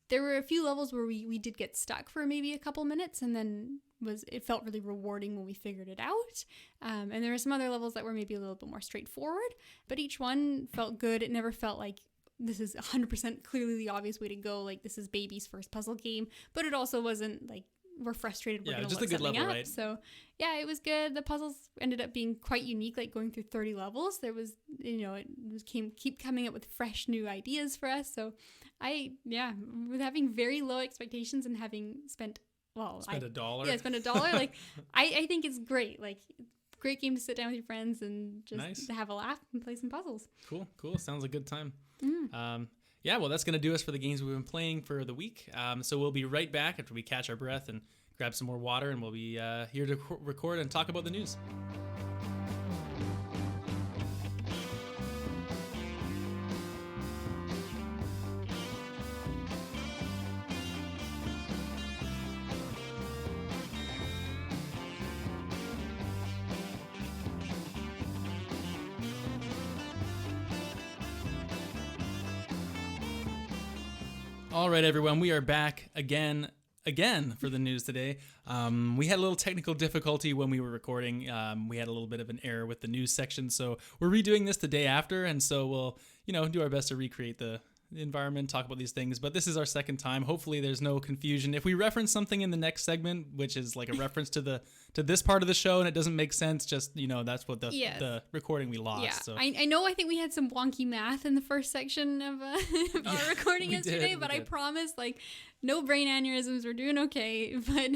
there were a few levels where we did get stuck for maybe a couple minutes, and then it felt really rewarding when we figured it out. And there were some other levels that were maybe a little bit more straightforward, but each one felt good. It never felt like this is 100% clearly the obvious way to go, like this is baby's first puzzle game, but it also wasn't like we're frustrated we're going to look something up. Right? So yeah, it was good. The puzzles ended up being quite unique, like going through 30 levels. There was, keep coming up with fresh new ideas for us. So with having very low expectations and having spent $1.
Yeah,
spent $1. Like I think it's great. Like great game to sit down with your friends and just to have a laugh and play some puzzles.
Cool. Sounds a good time. Yeah, well, that's going to do us for the games we've been playing for the week. So we'll be right back after we catch our breath and grab some more water, and we'll be here to record and talk about the news. All right, everyone, we are back again for the news today. We had a little technical difficulty when we were recording. We had a little bit of an error with the news section, so we're redoing this the day after, and so we'll, do our best to recreate the environment, talk about these things, but this is our second time. Hopefully there's no confusion. If we reference something in the next segment, which is like a reference to this part of the show and it doesn't make sense, just, that's what the recording we lost.
Yeah,
so.
I think we had some wonky math in the first section of our recording yesterday, but I promise, like, no brain aneurysms. We're doing okay, but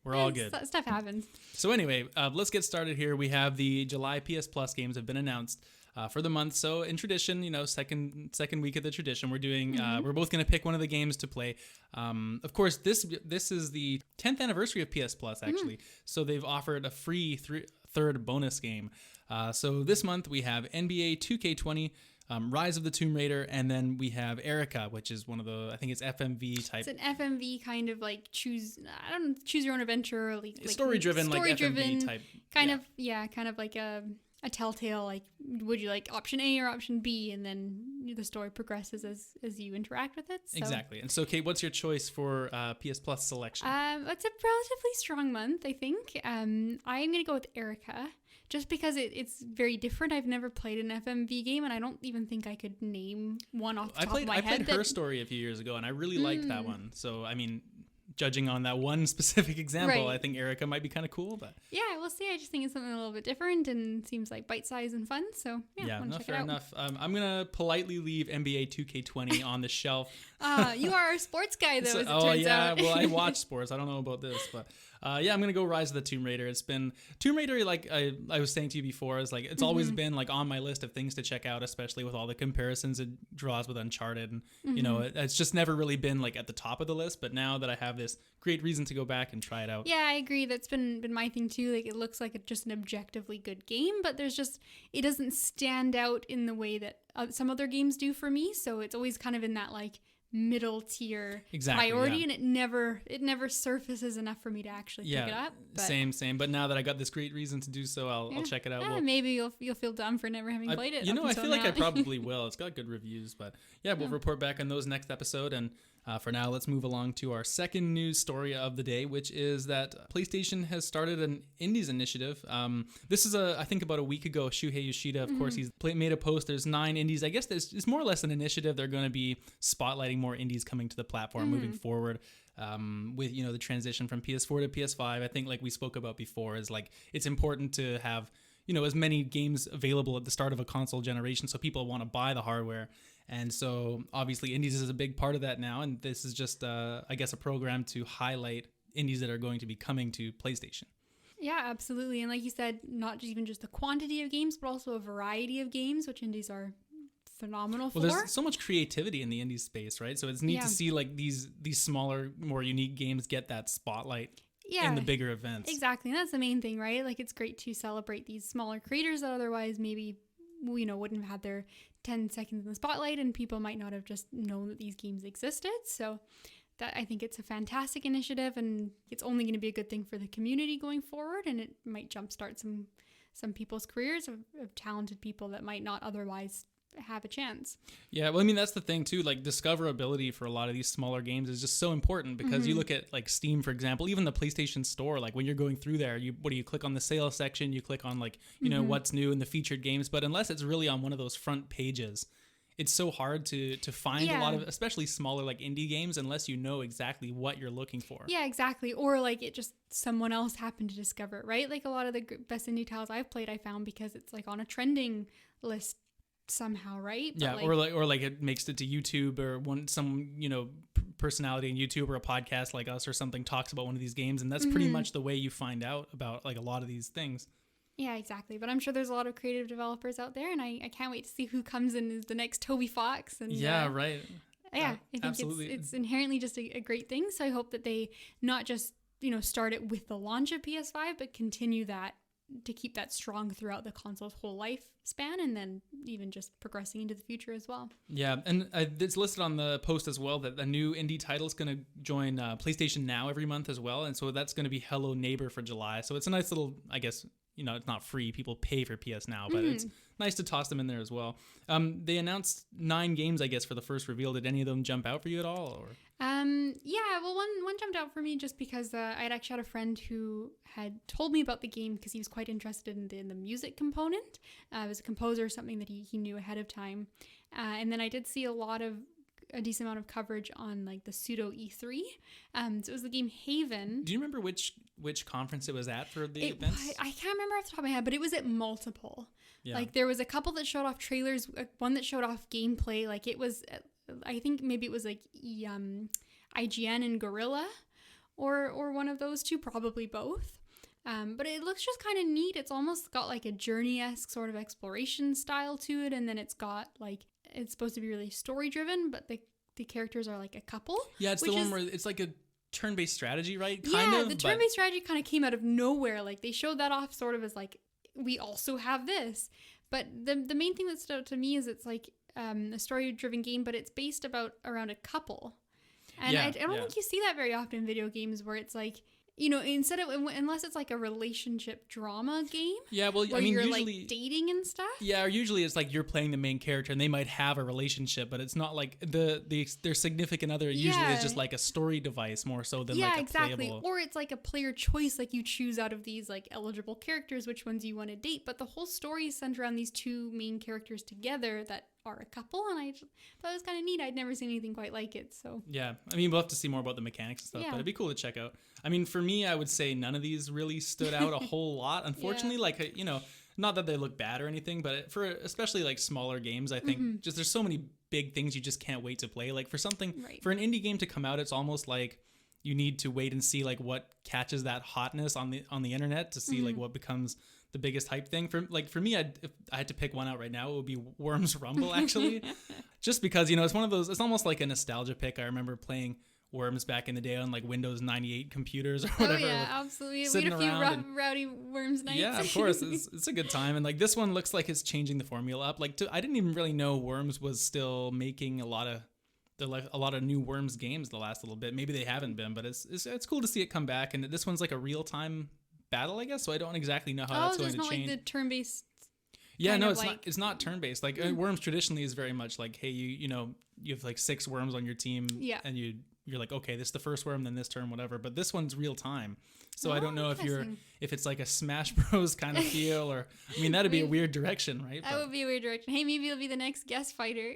we're all good.
Stuff happens.
So anyway, let's get started here. We have the July PS Plus games have been announced for the month. So in tradition, second week of the tradition, we're doing. We're both going to pick one of the games to play. Of course, this is the 10th anniversary of PS Plus actually. So they've offered a free third bonus game. So this month we have NBA 2K20. Rise of the Tomb Raider, and then we have Erica, which is one of the, I think it's FMV type.
It's an FMV kind of like choose your own adventure, like
story-driven, like FMV type.
Kind of like a Telltale, like would you like option A or option B, and then the story progresses as you interact with it. So.
Exactly. And so, Kate, what's your choice for PS Plus selection?
It's a relatively strong month, I think. I'm gonna go with Erica. Just because it's very different. I've never played an FMV game, and I don't even think I could name one off the top of my head.
I played Her Story a few years ago, and I really liked that one. So, I mean, judging on that one specific example, I think Erica might be kind of cool. But
yeah, we'll see. I just think it's something a little bit different and seems like bite-sized and fun. So,
fair enough. I'm going to politely leave NBA 2K20 on the shelf.
You are a sports guy, though, as it turns out.
Well, I watch sports. I don't know about this, but... I'm going to go Rise of the Tomb Raider. It's been Tomb Raider, like I was saying to you before, is like it's always been like on my list of things to check out, especially with all the comparisons it draws with Uncharted. And, it's just never really been like at the top of the list. But now that I have this great reason to go back and try it out.
Yeah, I agree. That's been my thing too. Like it looks like just an objectively good game, but it doesn't stand out in the way that some other games do for me. So it's always kind of in that like, middle tier
Exactly,
priority,
yeah.
and it never surfaces enough for me to actually pick it up. But
Same. But now that I got this great reason to do so, I'll check it out.
Maybe you'll feel dumb for never having played it.
I feel like I probably will. It's got good reviews, but yeah, we'll report back on those next episode. And for now, let's move along to our second news story of the day, which is that PlayStation has started an Indies initiative. This is I think about a week ago, Shuhei Yoshida, of course, he's made a post. There's 9 indies. I guess it's more or less an initiative. They're going to be spotlighting more indies coming to the platform moving forward. With the transition from PS4 to PS5, I think like we spoke about before, is like it's important to have as many games available at the start of a console generation, so people want to buy the hardware. And so obviously indies is a big part of that now, and this is just I guess a program to highlight indies that are going to be coming to PlayStation.
Yeah, absolutely. And like you said, not even just the quantity of games, but also a variety of games, which indies are phenomenal for.
Well, there's so much creativity in the indie space, right? So it's neat to see like these smaller, more unique games get that spotlight in the bigger events.
Exactly. And that's the main thing, right? Like it's great to celebrate these smaller creators that otherwise maybe wouldn't have had their 10 seconds in the spotlight, and people might not have just known that these games existed. So that, I think it's a fantastic initiative, and it's only going to be a good thing for the community going forward, and it might jumpstart some people's careers of talented people that might not otherwise have a chance. Yeah,
well, I mean, that's the thing too, like discoverability for a lot of these smaller games is just so important, because you look at like Steam, for example, even the PlayStation Store, like when you're going through there, you click on the sales section, you click on like what's new in the featured games, but unless it's really on one of those front pages, it's so hard to find a lot of, especially smaller like indie games, unless you know exactly what you're looking for.
Yeah, exactly. Or like it just someone else happened to discover it, right? Like a lot of the best indie titles I've played, I found because it's like on a trending list somehow, right? But
yeah, or like it makes it to YouTube, or some personality in YouTube or a podcast like us or something talks about one of these games, and that's pretty much the way you find out about like a lot of these things.
Yeah, exactly. But I'm sure there's a lot of creative developers out there, and I can't wait to see who comes in as the next Toby Fox. And
right.
Yeah, I think absolutely. It's inherently just a great thing. So I hope that they not just start it with the launch of PS5, but continue that to keep that strong throughout the console's whole lifespan, and then even just progressing into the future as well.
Yeah, and it's listed on the post as well that a new indie title is going to join PlayStation Now every month as well, and so that's going to be Hello Neighbor for July. So it's a nice little, I guess, it's not free. People pay for PS Now, but it's nice to toss them in there as well. They announced 9 games, I guess, for the first reveal. Did any of them jump out for you at all? Or?
Yeah, well, one jumped out for me just because I had actually had a friend who had told me about the game because he was quite interested in the music component. As a composer, something that he knew ahead of time. And then I did see a decent amount of coverage on like the pseudo E3. So it was the game Haven.
Do you remember which conference it was at for the events?
I can't remember off the top of my head, but it was at multiple. Yeah. Like there was a couple that showed off trailers, one that showed off gameplay. Like it was, I think maybe it was like IGN and Gorilla, or one of those two, probably both. But it looks just kind of neat. It's almost got like a Journey-esque sort of exploration style to it, and then it's got like, it's supposed to be really story driven, but the characters are like a couple.
Yeah, it's the one where it's like a turn-based strategy, right?
The turn-based strategy kind of came out of nowhere. Like they showed that off sort of as like, we also have this. But the main thing that stood out to me is it's like a story-driven game, but it's based around a couple. And I don't think you see that very often in video games, where it's like, instead of, unless it's like a relationship drama game. Yeah, well, where you're usually like dating and stuff.
Yeah, or usually it's like you're playing the main character and they might have a relationship, but it's not like their significant other usually is just like a story device more so than like a playable.
Or it's like a player choice, like you choose out of these like eligible characters which ones you want to date, but the whole story is centered around these two main characters together that are a couple, and I thought it was kind of neat. I'd never seen anything quite like it. So
yeah, I mean, we'll have to see more about the mechanics and stuff, but it'd be cool to check out. I mean, for me, I would say none of these really stood out a whole lot. Unfortunately, like not that they look bad or anything, but for especially like smaller games, I think just there's so many big things you just can't wait to play. Like for an indie game to come out, it's almost like you need to wait and see like what catches that hotness on the internet to see like what becomes the biggest hype thing. For me, if I had to pick one out right now, it would be Worms Rumble, actually. Just because, it's one of those, it's almost like a nostalgia pick. I remember playing Worms back in the day on like Windows 98 computers or whatever. Oh yeah,
absolutely. We had a few rowdy Worms nights.
Yeah, of course. It's a good time. And like this one looks like it's changing the formula up. Like I didn't even really know Worms was still making a lot of they're like a lot of new Worms games the last little bit. Maybe they haven't been, but it's cool to see it come back. And this one's like a real time battle, I guess. So I don't exactly know how that's going to change.
Oh, so it's not like the turn-based.
Yeah, no, it's not. It's not turn-based. Like Worms traditionally is very much like, hey, you know, you have like 6 worms on your team, and you're like, okay, this is the first worm, then this turn, whatever. But this one's real time. So I don't know if it's like a Smash Bros kind of feel, or I mean, that'd be a weird direction, right?
That would be a weird direction. Hey, maybe it'll be the next guest fighter.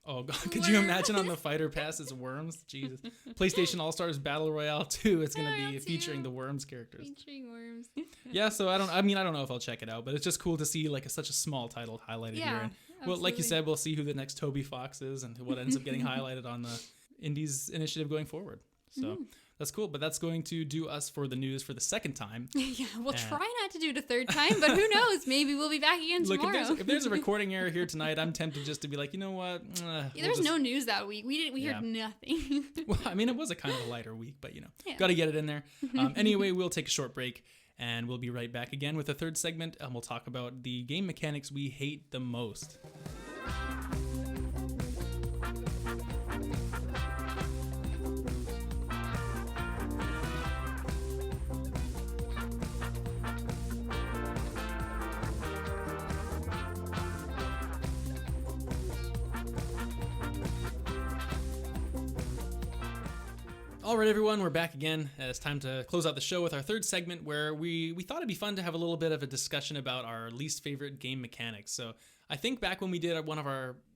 Oh God, could you imagine on the fighter pass it's Worms? Jesus. PlayStation All-Stars Battle Royale 2, it's going to be featuring the Worms characters.
Featuring Worms.
Yeah, so I don't know if I'll check it out, but it's just cool to see like such a small title highlighted here. And, well, like you said, we'll see who the next Toby Fox is and what ends up getting highlighted on the Indies initiative going forward. So that's cool, but that's going to do us for the news for the second time.
Yeah, we'll try not to do it a third time, but who knows? Maybe we'll be back again tomorrow.
Look, if there's a recording error here tonight, I'm tempted just to be like, you know what?
There's no news that week. We heard nothing.
Well, I mean, it was a kind of a lighter week, but got to get it in there. Anyway, we'll take a short break, and we'll be right back again with the third segment, and we'll talk about the game mechanics we hate the most. All right, everyone, we're back again. It's time to close out the show with our third segment where we thought it'd be fun to have a little bit of a discussion about our least favorite game mechanics. So I think back when we did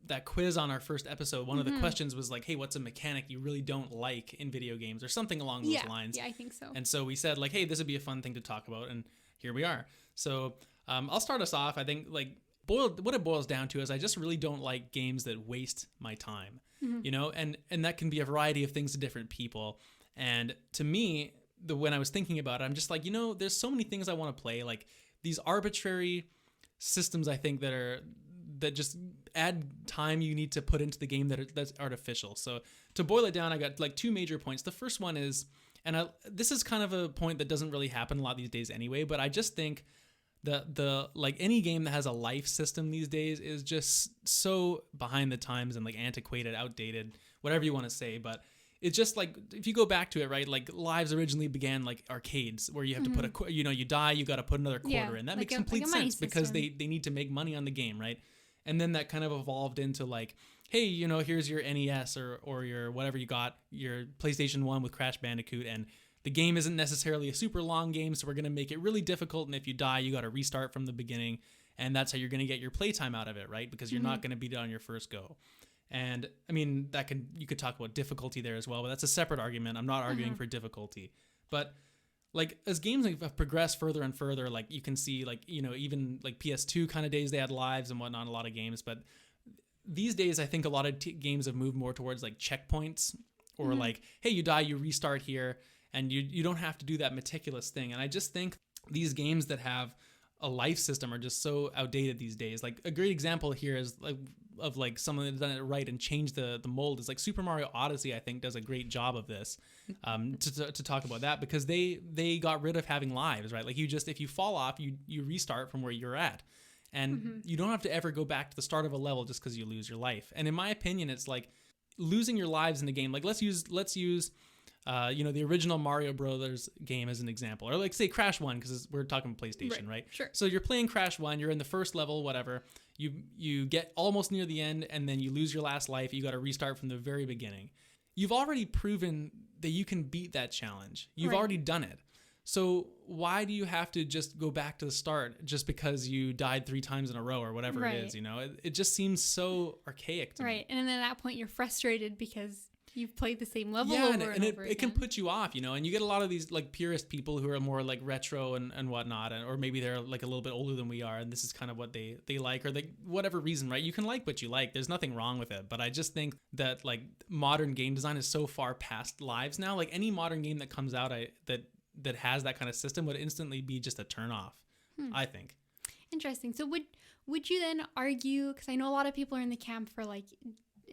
that quiz on our first episode, one of the questions was like, hey, what's a mechanic you really don't like in video games or something along those lines?
Yeah, I think so.
And so we said like, hey, this would be a fun thing to talk about. And here we are. So I'll start us off. I think like what it boils down to is I just really don't like games that waste my time. You know, and that can be a variety of things to different people. And to me, when I was thinking about it, I'm just like, you know, there's so many things I want to play, like these arbitrary systems, I think that just add time you need to put into the game that's artificial. So to boil it down, I got like 2 major points. The first one is, and this is kind of a point that doesn't really happen a lot these days anyway, but I just think the like any game that has a life system these days is just so behind the times and like antiquated, outdated, whatever you want to say. But it's just like, if you go back to it, right, like lives originally began like arcades where you have to put you die, you got to put another quarter in. That makes complete sense because they need to make money on the game, right? And then that kind of evolved into like, hey, you know, here's your NES or your whatever you got, your PlayStation 1 with Crash Bandicoot, and the game isn't necessarily a super long game, so we're going to make it really difficult, and if you die, you got to restart from the beginning, and that's how you're going to get your playtime out of it, right? Because you're not going to beat it on your first go. And I mean, you could talk about difficulty there as well, but that's a separate argument. I'm not arguing for difficulty. But like as games have progressed further and further, like you can see like, you know, even like PS2 kind of days, they had lives and whatnot, a lot of games. But these days, I think a lot of games have moved more towards like checkpoints or like, hey, you die, you restart here. And you don't have to do that meticulous thing. And I just think these games that have a life system are just so outdated these days. Like a great example here is like someone that's done it right and changed the mold is like Super Mario Odyssey. I think does a great job of this. To talk about that, because they got rid of having lives, right? Like if you fall off, you restart from where you're at, and you don't have to ever go back to the start of a level just because you lose your life. And in my opinion, it's like losing your lives in the game. Like let's use you know, the original Mario Brothers game as an example, or like say Crash 1, because we're talking PlayStation, right?
Sure.
So you're playing Crash 1, you're in the first level, whatever. You get almost near the end, and then you lose your last life. You got to restart from the very beginning. You've already proven that you can beat that challenge. You've already done it. So why do you have to just go back to the start just because you died 3 times in a row or whatever it is? You know, it just seems so archaic to me.
Right, and then at that point you're frustrated because you've played the same level
over
and over again.
It can put you off, you know, and you get a lot of these like purist people who are more like retro and whatnot, or maybe they're like a little bit older than we are, and this is kind of what they like, or they whatever reason, right? You can like what you like. There's nothing wrong with it, but I just think that like modern game design is so far past lives now. Like any modern game that comes out that has that kind of system would instantly be just a turn off, I think.
Interesting. So would you then argue, because I know a lot of people are in the camp for like,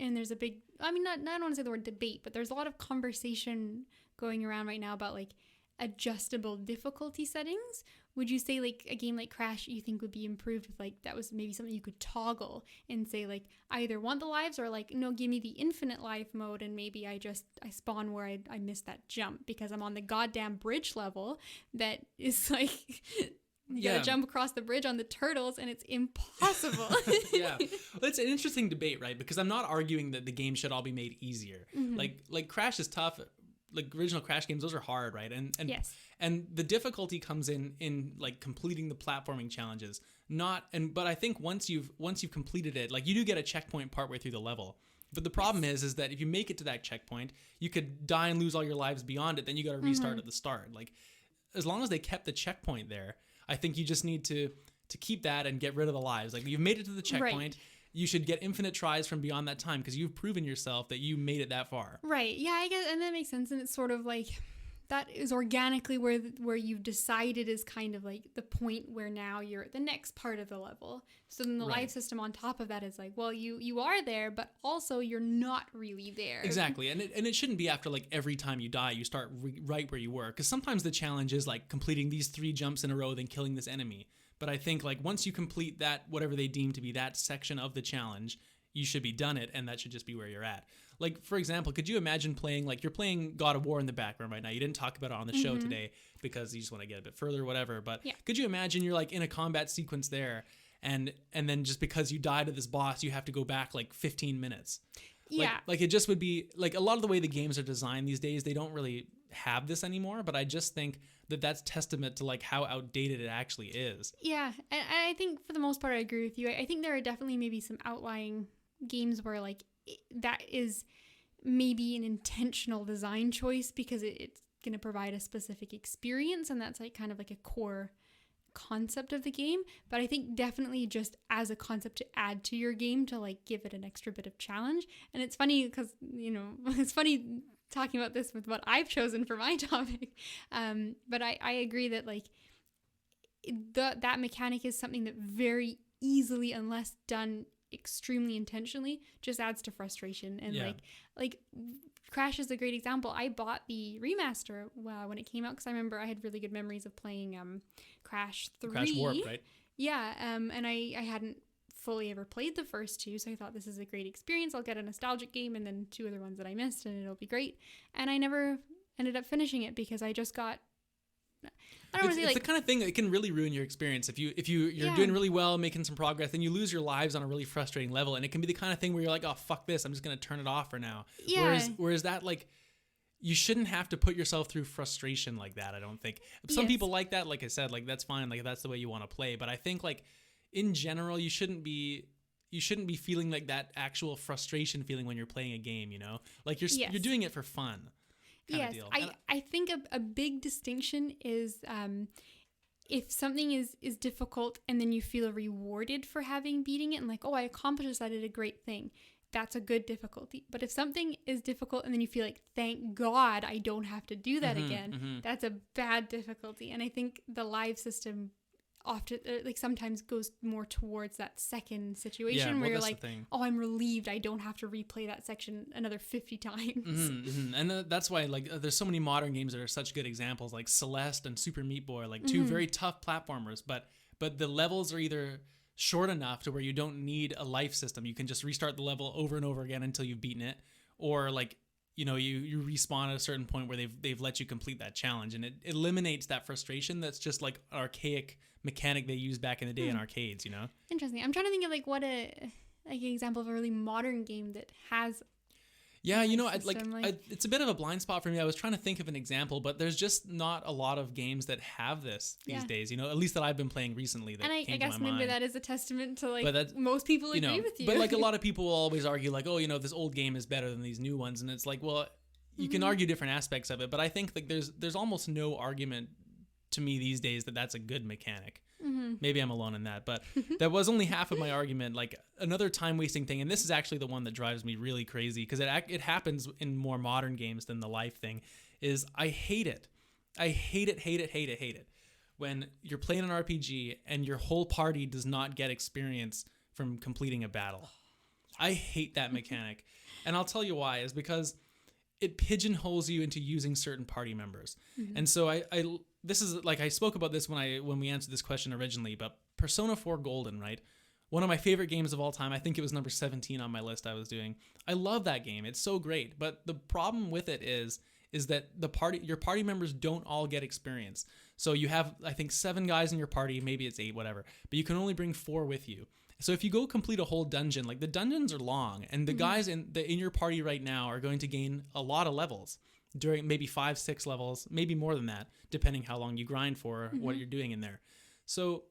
and there's a big, I mean, I don't want to say the word debate, but there's a lot of conversation going around right now about like adjustable difficulty settings, would you say like a game like Crash you think would be improved if like that was maybe something you could toggle and say like I either want the lives or like no, give me the infinite life mode, and maybe I spawn where I missed that jump because I'm on the goddamn bridge level that is like you gotta jump across the bridge on the turtles and it's impossible.
Yeah, well, it's an interesting debate, right? Because I'm not arguing that the game should all be made easier. Like Crash is tough. Like original Crash games, those are hard, right? And
yes.
And the difficulty comes in like completing the platforming challenges. But I think once you've completed it, like you do get a checkpoint partway through the level. But the problem is that if you make it to that checkpoint, you could die and lose all your lives beyond it. Then you got to restart at the start. Like as long as they kept the checkpoint there, I think you just need to keep that and get rid of the lives. Like you've made it to the checkpoint. Right. You should get infinite tries from beyond that time because you've proven yourself that you made it that far.
Right. Yeah, I guess, and that makes sense. And it's sort of like that is organically where you've decided is kind of like the point where now you're at the next part of the level. So then the life system on top of that is like, well, you are there, but also you're not really there.
Exactly. And it shouldn't be after like every time you die, you start right where you were. Because sometimes the challenge is like completing these 3 jumps in a row, then killing this enemy. But I think like once you complete that, whatever they deem to be that section of the challenge, you should be done it, and that should just be where you're at. Like, for example, could you imagine playing, like you're playing God of War in the background right now. You didn't talk about it on the show today because you just want to get a bit further or whatever. But could you imagine you're like in a combat sequence there, and then just because you died to this boss, you have to go back like 15 minutes.
Yeah.
Like it just would be like a lot of the way the games are designed these days, they don't really have this anymore, but I just think that that's testament to like how outdated it actually is.
Yeah, and I think for the most part I agree with you. I think there are definitely maybe some outlying games where like that is maybe an intentional design choice because it's going to provide a specific experience, and that's like kind of like a core concept of the game. But I think definitely just as a concept to add to your game to like give it an extra bit of challenge. And it's funny because it's funny talking about this with what I've chosen for my topic, but I agree that like that mechanic is something that very easily, unless done extremely intentionally, just adds to frustration. And like Crash is a great example. I bought the remaster when it came out because I remember I had really good memories of playing Crash 3.
Crash Warp, right?
Yeah, and I hadn't fully ever played the first 2, so I thought this is a great experience. I'll get a nostalgic game and then 2 other ones that I missed, and it'll be great. And I never ended up finishing it because I just got. I don't want to say like
it's the kind of thing that can really ruin your experience if you're doing really well, making some progress, then you lose your lives on a really frustrating level, and it can be the kind of thing where you're like, oh fuck this, I'm just gonna turn it off for now.
Yeah.
Whereas that like. You shouldn't have to put yourself through frustration like that, I don't think. Some people like that, like I said, like that's fine, like that's the way you want to play. But I think like in general, you shouldn't be feeling like that actual frustration feeling when you're playing a game, you know? Like you're doing it for fun. Kind of deal.
I think a big distinction is if something is difficult and then you feel rewarded for having beating it and like, oh, I accomplished this, I did a great thing. That's a good difficulty. But if something is difficult and then you feel like, thank God I don't have to do that again, that's a bad difficulty. And I think the live system often, like sometimes goes more towards that second situation where you're like, oh, I'm relieved I don't have to replay that section another 50 times.
And that's why like there's so many modern games that are such good examples, like Celeste and Super Meat Boy, like 2 very tough platformers, but the levels are either short enough to where you don't need a life system. You can just restart the level over and over again until you've beaten it, or like you respawn at a certain point where they've let you complete that challenge, and it eliminates that frustration that's just like an archaic mechanic they used back in the day in arcades, you know.
Interesting. I'm trying to think of like what an example of a really modern game that has
it's a bit of a blind spot for me. I was trying to think of an example, but there's just not a lot of games that have this these days, you know, at least that I've been playing recently. That
and I guess maybe
mind.
that is a testament to like most people agree with you.
But like a lot of people will always argue like, oh, this old game is better than these new ones. And it's like, well, you can argue different aspects of it, but I think like there's almost no argument to me these days that that's a good mechanic. Maybe I'm alone in that, but that was only half of my argument. Like another time wasting thing, and this is actually the one that drives me really crazy because it happens in more modern games than the life thing, is I hate it. I hate it when you're playing an RPG and your whole party does not get experience from completing a battle. I hate that mechanic. And I'll tell you why, is because it pigeonholes you into using certain party members. And so this is like I spoke about this when we answered this question originally, but Persona 4 Golden, right? One of my favorite games of all time. I think it was number 17 on my list I was doing. I love that game. It's so great. But the problem with it is that your party members don't all get experience. So you have, I think, 7 guys in your party, maybe it's 8, whatever, but you can only bring 4 with you. So if you go complete a whole dungeon, like the dungeons are long, and the guys in your party right now are going to gain a lot of levels during maybe 5, 6 levels, maybe more than that, depending how long you grind for what you're doing in there. So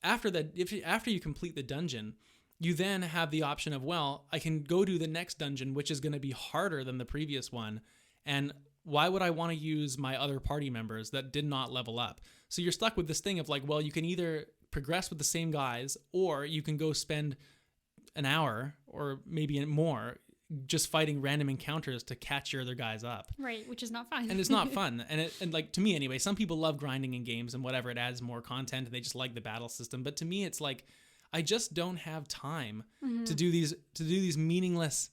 after that, after you complete the dungeon, you then have the option of, well, I can go to the next dungeon, which is going to be harder than the previous one. And why would I want to use my other party members that did not level up? So you're stuck with this thing of like, well, you can either progress with the same guys, or you can go spend an hour or maybe more just fighting random encounters to catch your other guys up.
Right, which is not fun.
And it's not fun. And like, to me anyway, some people love grinding in games and whatever, it adds more content and they just like the battle system. But to me, it's like, I just don't have time to do these meaningless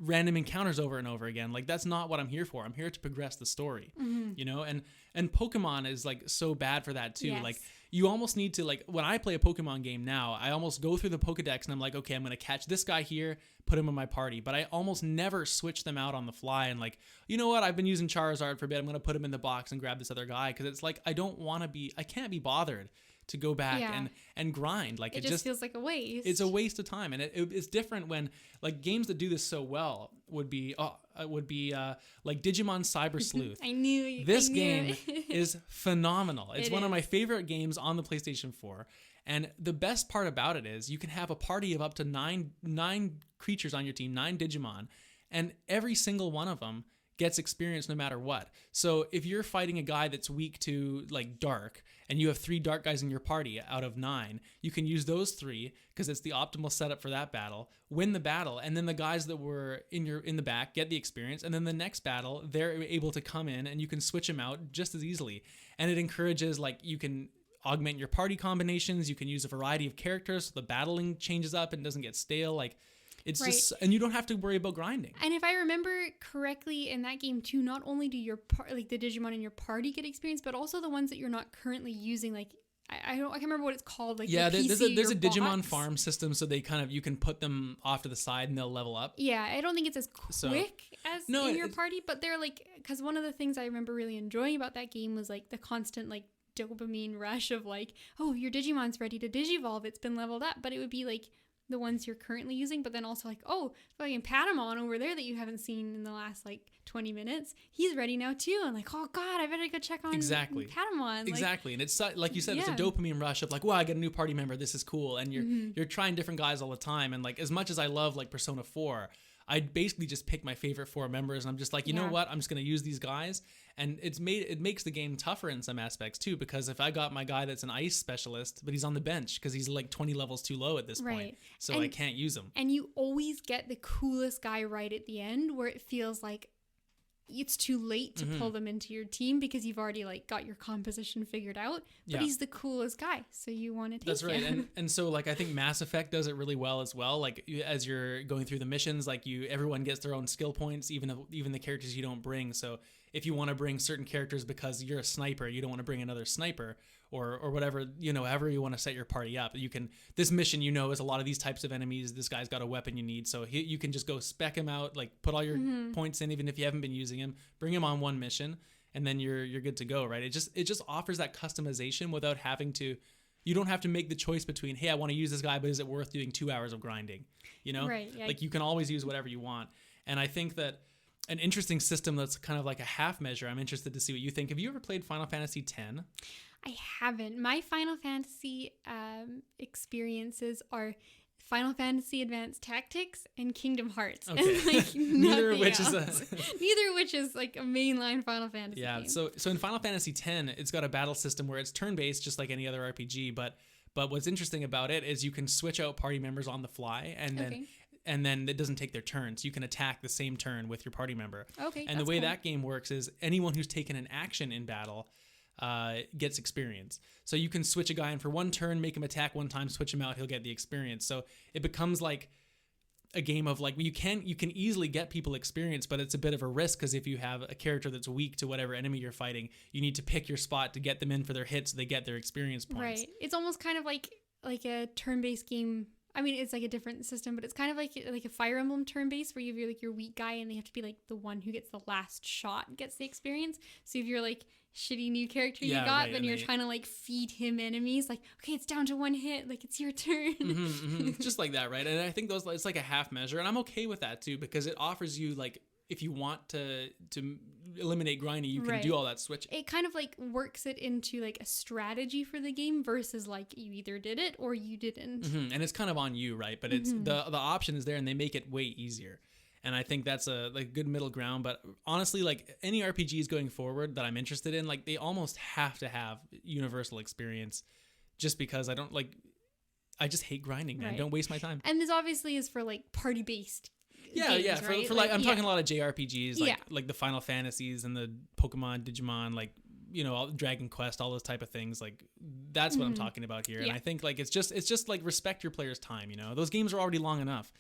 random encounters over and over again. Like, that's not what I'm here for. I'm here to progress the story, you know? And Pokemon is like so bad for that too. Yes. Like, you almost need to, like, when I play a Pokemon game now, I almost go through the Pokedex and I'm like, okay, I'm going to catch this guy here, put him in my party. But I almost never switch them out on the fly and like, you know what? I've been using Charizard for a bit. I'm going to put him in the box and grab this other guy. Cause it's like, I can't be bothered to go back and grind. Like,
it just feels like a waste.
It's a waste of time. And it's different when, like, games that do this so well would be like Digimon Cyber Sleuth. This game is phenomenal. It's one of my favorite games on the PlayStation 4. And the best part about it is you can have a party of up to nine creatures on your team, 9 Digimon, and every single one of them gets experience no matter what. So if you're fighting a guy that's weak to like dark, and you have 3 dark guys in your party out of 9, you can use those 3 because it's the optimal setup for that battle, win the battle, and then the guys that were in the back get the experience, and then the next battle they're able to come in and you can switch them out just as easily. And it encourages, like, you can augment your party combinations, you can use a variety of characters so the battling changes up and doesn't get stale. Like, it's right. Just, and you don't have to worry about grinding.
And if I remember correctly, in that game too, not only do your like the Digimon in your party get experience, but also the ones that you're not currently using. Like, I can't remember what it's called. Like,
yeah, there's a Digimon farm system, so you can put them off to the side and they'll level up.
Yeah, I don't think it's as quick as in your party, but they're like, because one of the things I remember really enjoying about that game was like the constant like dopamine rush of like, oh, your Digimon's ready to digivolve, it's been leveled up. But it would be like the ones you're currently using, but then also like, oh, fucking Patamon over there that you haven't seen in the last like 20 minutes, he's ready now too. And like, oh god, I better go check on Patamon.
Exactly. And it's like you said, it's a dopamine rush of like, wow, I get a new party member, this is cool. And you're trying different guys all the time. And like, as much as I love like Persona 4, I basically just pick my favorite 4 members and I'm just like, you know what, I'm just going to use these guys. And it makes the game tougher in some aspects too, because if I got my guy that's an ice specialist, but he's on the bench because he's like 20 levels too low at this point, so I can't use him. And
you always get the coolest guy right at the end, where it feels like it's too late to pull them into your team because you've already like got your composition figured out, but he's the coolest guy, so you want to take
That's right. And so like, I think Mass Effect does it really well as well. Like, as you're going through the missions, like everyone gets their own skill points, even the characters you don't bring. So if you want to bring certain characters because you're a sniper, you don't want to bring another sniper, or whatever, however you want to set your party up. You can, this mission, is a lot of these types of enemies. This guy's got a weapon you need. So you can just go spec him out, like put all your points in, even if you haven't been using him, bring him on one mission, and then you're good to go, right? It just offers that customization without having to, you don't have to make the choice between, hey, I want to use this guy, but is it worth doing 2 hours of grinding?
Right, yeah.
Like, you can always use whatever you want. And I think that an interesting system that's kind of like a half measure, I'm interested to see what you think. Have you ever played Final Fantasy X?
I haven't. My Final Fantasy experiences are Final Fantasy Advanced Tactics and Kingdom Hearts.
Okay.
And like
neither of which
is like a mainline Final Fantasy game.
So in Final Fantasy X, it's got a battle system where it's turn-based just like any other RPG, but what's interesting about it is you can switch out party members on the fly, and then it doesn't take their turns. You can attack the same turn with your party member.
Okay.
And the way that game works is anyone who's taken an action in battle gets experience. So you can switch a guy in for one turn, make him attack one time, switch him out, he'll get the experience. So it becomes like a game of like you can easily get people experience, but it's a bit of a risk because if you have a character that's weak to whatever enemy you're fighting, you need to pick your spot to get them in for their hits so they get their experience points.
Right. It's almost kind of like a turn-based game. I mean, it's like a different system, but it's kind of like a Fire Emblem turn-based where you have like your weak guy and they have to be like the one who gets the last shot gets the experience. So if you're like shitty new character you got, right, then you're trying to like feed him enemies, like, okay, it's down to one hit, like it's your turn.
Just like that, right? And I think it's like a half measure, and I'm okay with that too because it offers you like if you want to eliminate grinding, you can do all that switching. It
kind of like works it into like a strategy for the game versus like you either did it or you didn't. And it's kind of on you, right? But it's the option is there and they make it way easier. And I think that's a like good middle ground. But honestly, like any RPGs going forward that I'm interested in, like they almost have to have universal experience just because I just hate grinding, man. Don't waste my time. And this obviously is for like party-based
games, right? For like I'm talking a lot of JRPGs, like the Final Fantasies and the Pokemon, Digimon, like Dragon Quest, all those type of things. Like that's what I'm talking about here. And I think like it's just like respect your player's time. Those games are already long enough.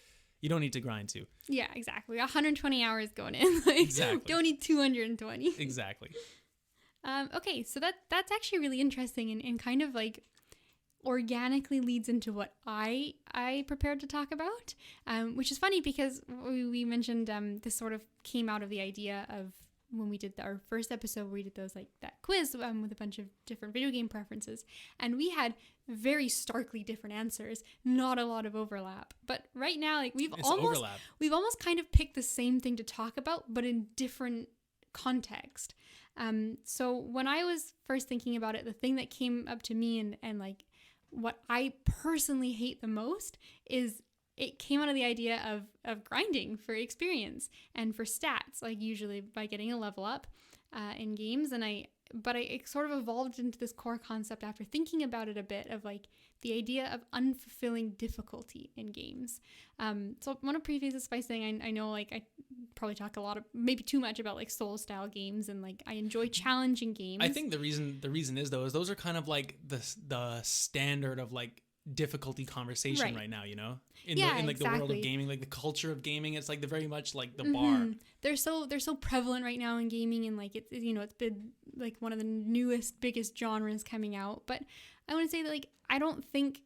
You don't need to grind too. Yeah, exactly. 120 hours going in. Like, exactly. Don't need 220. Exactly. Okay, so that's actually really interesting and kind of like organically leads into what I prepared to talk about, which is funny because we mentioned this sort of came out of the idea of when we did our first episode where we did that quiz with a bunch of different video game preferences, and we had very starkly different answers, not a lot of overlap. But right now, like we've almost kind of picked the same thing to talk about, but in different context. So when I was first thinking about it, the thing that came up to me and like what I personally hate the most is it came out of the idea of grinding for experience and for stats, like usually by getting a level up in games. But it sort of evolved into this core concept after thinking about it a bit of like the idea of unfulfilling difficulty in games. So I want to preface this by saying I know like I probably talk a lot of maybe too much about like soul style games and like I enjoy challenging games. I think the reason is though is those are kind of like the standard of like difficulty conversation right now, in like the world of gaming, like the culture of gaming. It's like very much like the bar. They're so prevalent right now in gaming, and like it's been like one of the newest biggest genres coming out. But I want to say that like I don't think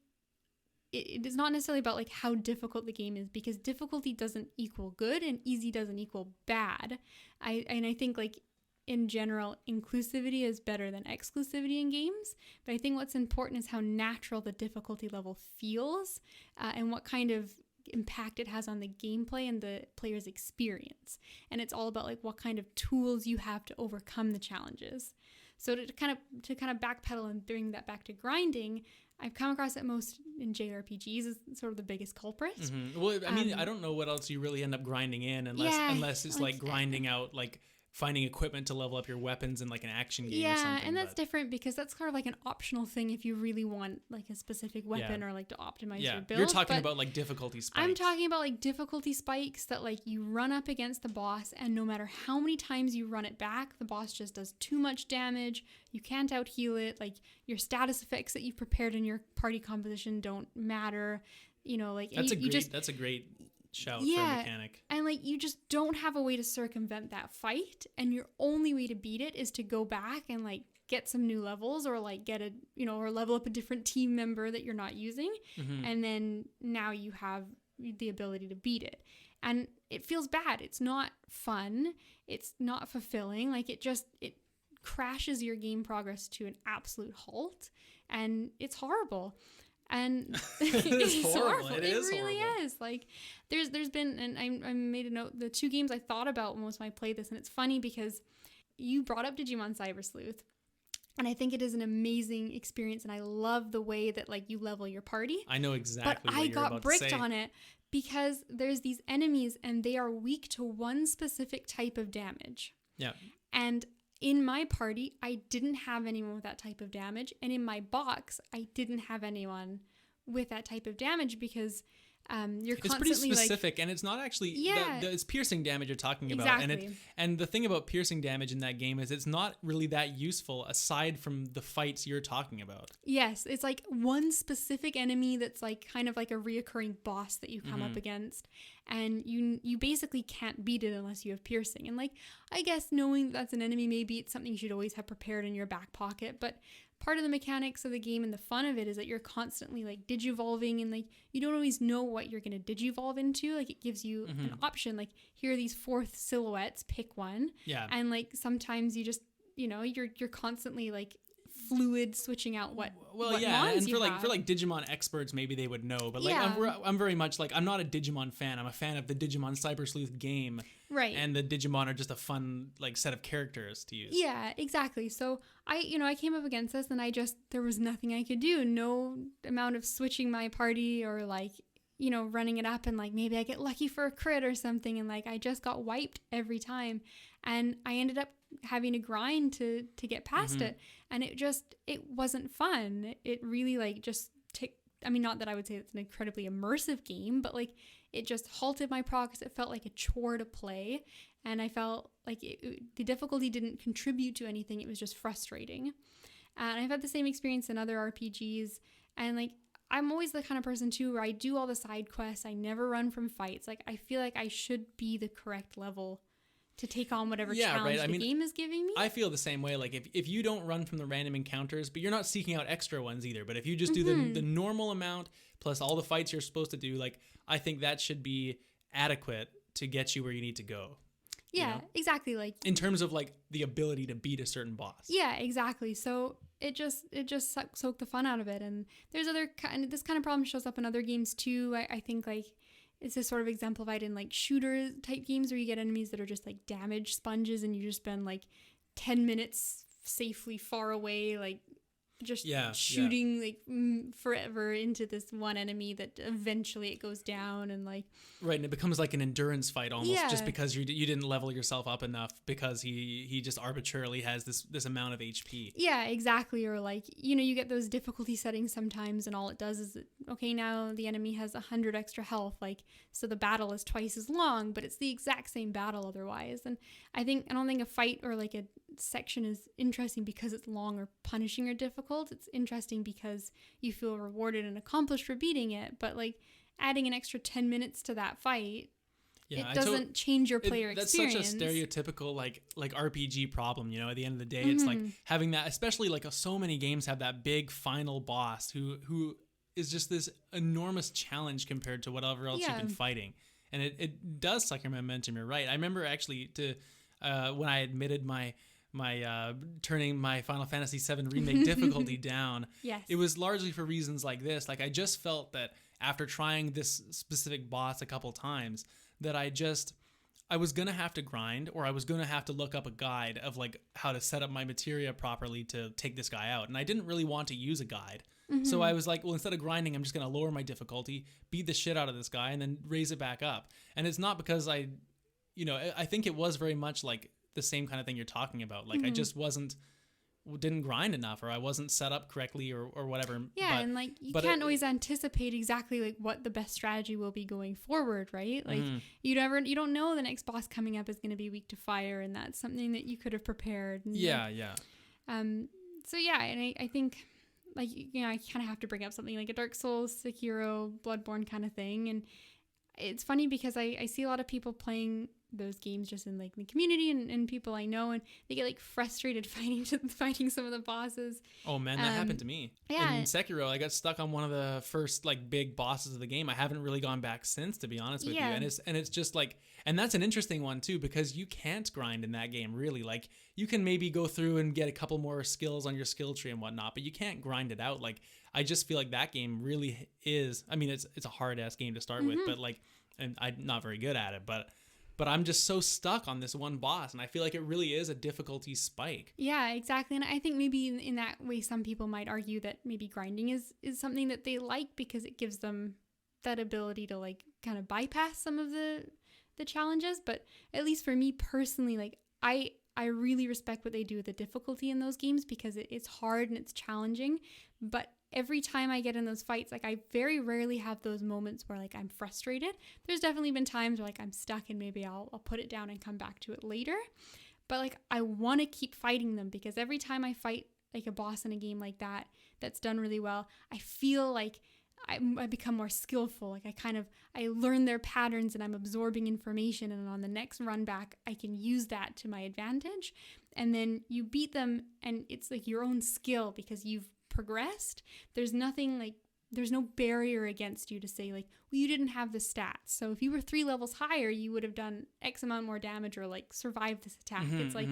it is not necessarily about like how difficult the game is, because difficulty doesn't equal good and easy doesn't equal bad. I think like in general, inclusivity is better than exclusivity in games. But I think what's important is how natural the difficulty level feels and what kind of impact it has on the gameplay and the player's experience. And it's all about like what kind of tools you have to overcome the challenges. So to kind of backpedal and bring that back to grinding, I've come across it most in JRPGs as sort of the biggest culprit. Well, I mean, I don't know what else you really end up grinding in unless it's like grinding out like finding equipment to level up your weapons in like an action game or something. Yeah, and that's different because that's kind of like an optional thing if you really want like a specific weapon or like to optimize your build. You're talking about like difficulty spikes. I'm talking about like difficulty spikes that like you run up against the boss and no matter how many times you run it back, the boss just does too much damage. You can't out heal it. Like your status effects that you've prepared in your party composition don't matter. Like that's a great shout for a mechanic. And like you just don't have a way to circumvent that fight, and your only way to beat it is to go back and like get some new levels or like get or level up a different team member that you're not using, and then now you have the ability to beat it. And it feels bad. It's not fun. It's not fulfilling. Like it crashes your game progress to an absolute halt, and it's horrible. And it's horrible. It really is. Like there's been, and I made a note, the two games I thought about most when I played this, and it's funny because you brought up Digimon Cyber Sleuth, and I think it is an amazing experience, and I love the way that like you level your party. I know exactly what you're about to say. But I got bricked on it because there's these enemies, and they are weak to one specific type of damage. Yeah. And in my party, I didn't have anyone with that type of damage. And in my box, I didn't have anyone with that type of damage because
You're
It's
constantly
pretty specific, and it's not actually it's piercing damage you're talking about.
Exactly.
And the thing about piercing damage in that game is it's not really that useful aside from the fights you're talking about.
Yes, it's like one specific enemy that's like kind of like a reoccurring boss that you come up against, and you basically can't beat it unless you have piercing. And like, I guess knowing that's an enemy, maybe it's something you should always have prepared in your back pocket, but part of the mechanics of the game and the fun of it is that you're constantly like digivolving, and like you don't always know what you're going to digivolve into. Like it gives you an option, like here are these 4 silhouettes, pick one.
Yeah.
And like sometimes you just, you're constantly like fluid switching out what
and
for
like Digimon experts, maybe they would know, but like I'm very much like, I'm not a Digimon fan. I'm a fan of the Digimon Cyber Sleuth game,
right?
And the Digimon are just a fun like set of characters to use.
Yeah, exactly. So I came up against this, and there was nothing I could do. No amount of switching my party or like running it up, and like maybe I get lucky for a crit or something, and like I just got wiped every time, and I ended up having to grind to get past it, and it wasn't fun. It really like just not that I would say it's an incredibly immersive game, but like it just halted my progress. It felt like a chore to play, and I felt like the difficulty didn't contribute to anything. It was just frustrating. And I've had the same experience in other RPGs, and like I'm always the kind of person too where I do all the side quests. I never run from fights. Like I feel like I should be the correct level to take on whatever challenge the game is giving me.
I feel the same way. Like if you don't run from the random encounters, but you're not seeking out extra ones either, but if you just do the normal amount plus all the fights you're supposed to do, like I think that should be adequate to get you where you need to go.
Yeah, exactly. Like
in terms of like the ability to beat a certain boss.
Yeah, exactly. So it just soaked the fun out of it. And there's this kind of problem shows up in other games too. I think like it's just sort of exemplified in like shooter type games where you get enemies that are just like damage sponges, and you just spend like 10 minutes safely far away, like just shooting like forever into this one enemy that eventually it goes down, and like
right, and it becomes like an endurance fight almost, just because you didn't level yourself up enough because he just arbitrarily has this amount of HP.
Yeah, exactly. Or like you get those difficulty settings sometimes, and all it does is okay, now the enemy has 100 extra health, like so the battle is twice as long, but it's the exact same battle otherwise. And I don't think a fight or like a section is interesting because it's long or punishing or difficult. It's interesting because you feel rewarded and accomplished for beating it, but like adding an extra 10 minutes to that fight, it doesn't change your player experience.
That's such a stereotypical like RPG problem, at the end of the day. It's like having that, especially like so many games have that big final boss who is just this enormous challenge compared to whatever else you've been fighting, and it does suck your momentum. You're right. I remember actually when I admitted my turning my Final Fantasy VII Remake difficulty down.
Yes.
It was largely for reasons like this. Like I just felt that after trying this specific boss a couple times that I was going to have to grind, or I was going to have to look up a guide of like how to set up my materia properly to take this guy out. And I didn't really want to use a guide. So I was like, well, instead of grinding, I'm just going to lower my difficulty, beat the shit out of this guy, and then raise it back up. And it's not because I think it was very much like the same kind of thing you're talking about. Like I just didn't grind enough, or I wasn't set up correctly, or whatever.
Yeah, and like you can't always anticipate exactly like what the best strategy will be going forward, right? Like you don't know the next boss coming up is going to be weak to fire, and that's something that you could have prepared. And so yeah, and I think like I kind of have to bring up something like a Dark Souls, Sekiro, Bloodborne kind of thing, and it's funny because I see a lot of people playing those games just in like the community and people I know, and they get like frustrated fighting some of the bosses. Oh man, that happened to me. Yeah. In Sekiro, I got stuck on one of the first like big bosses of the game. I haven't really gone back since, to be honest with you. And it's just like, and that's an interesting one too, because you can't grind in that game really. Like you can maybe go through and get a couple more skills on your skill tree and whatnot, but you can't grind it out. Like I just feel like that game really is, I mean, it's a hard ass game to start with, but like, and I'm not very good at it, but I'm just so stuck on this one boss, and I feel like it really is a difficulty spike. Yeah, exactly. And I think maybe in that way, some people might argue that maybe grinding is something that they like because it gives them that ability to like kind of bypass some of the challenges. But at least for me personally, like I really respect what they do with the difficulty in those games because it's hard and it's challenging, but every time I get in those fights, like I very rarely have those moments where like I'm frustrated. There's definitely been times where like I'm stuck and maybe I'll put it down and come back to it later. But like I want to keep fighting them, because every time I fight like a boss in a game like that, that's done really well, I feel like I become more skillful. Like I learn their patterns and I'm absorbing information, and on the next run back, I can use that to my advantage. And then you beat them and it's like your own skill because you've progressed. There's nothing like, there's no barrier against you to say like, well, you didn't have the stats. So if you were 3 levels higher, you would have done X amount more damage or like survived this attack. It's like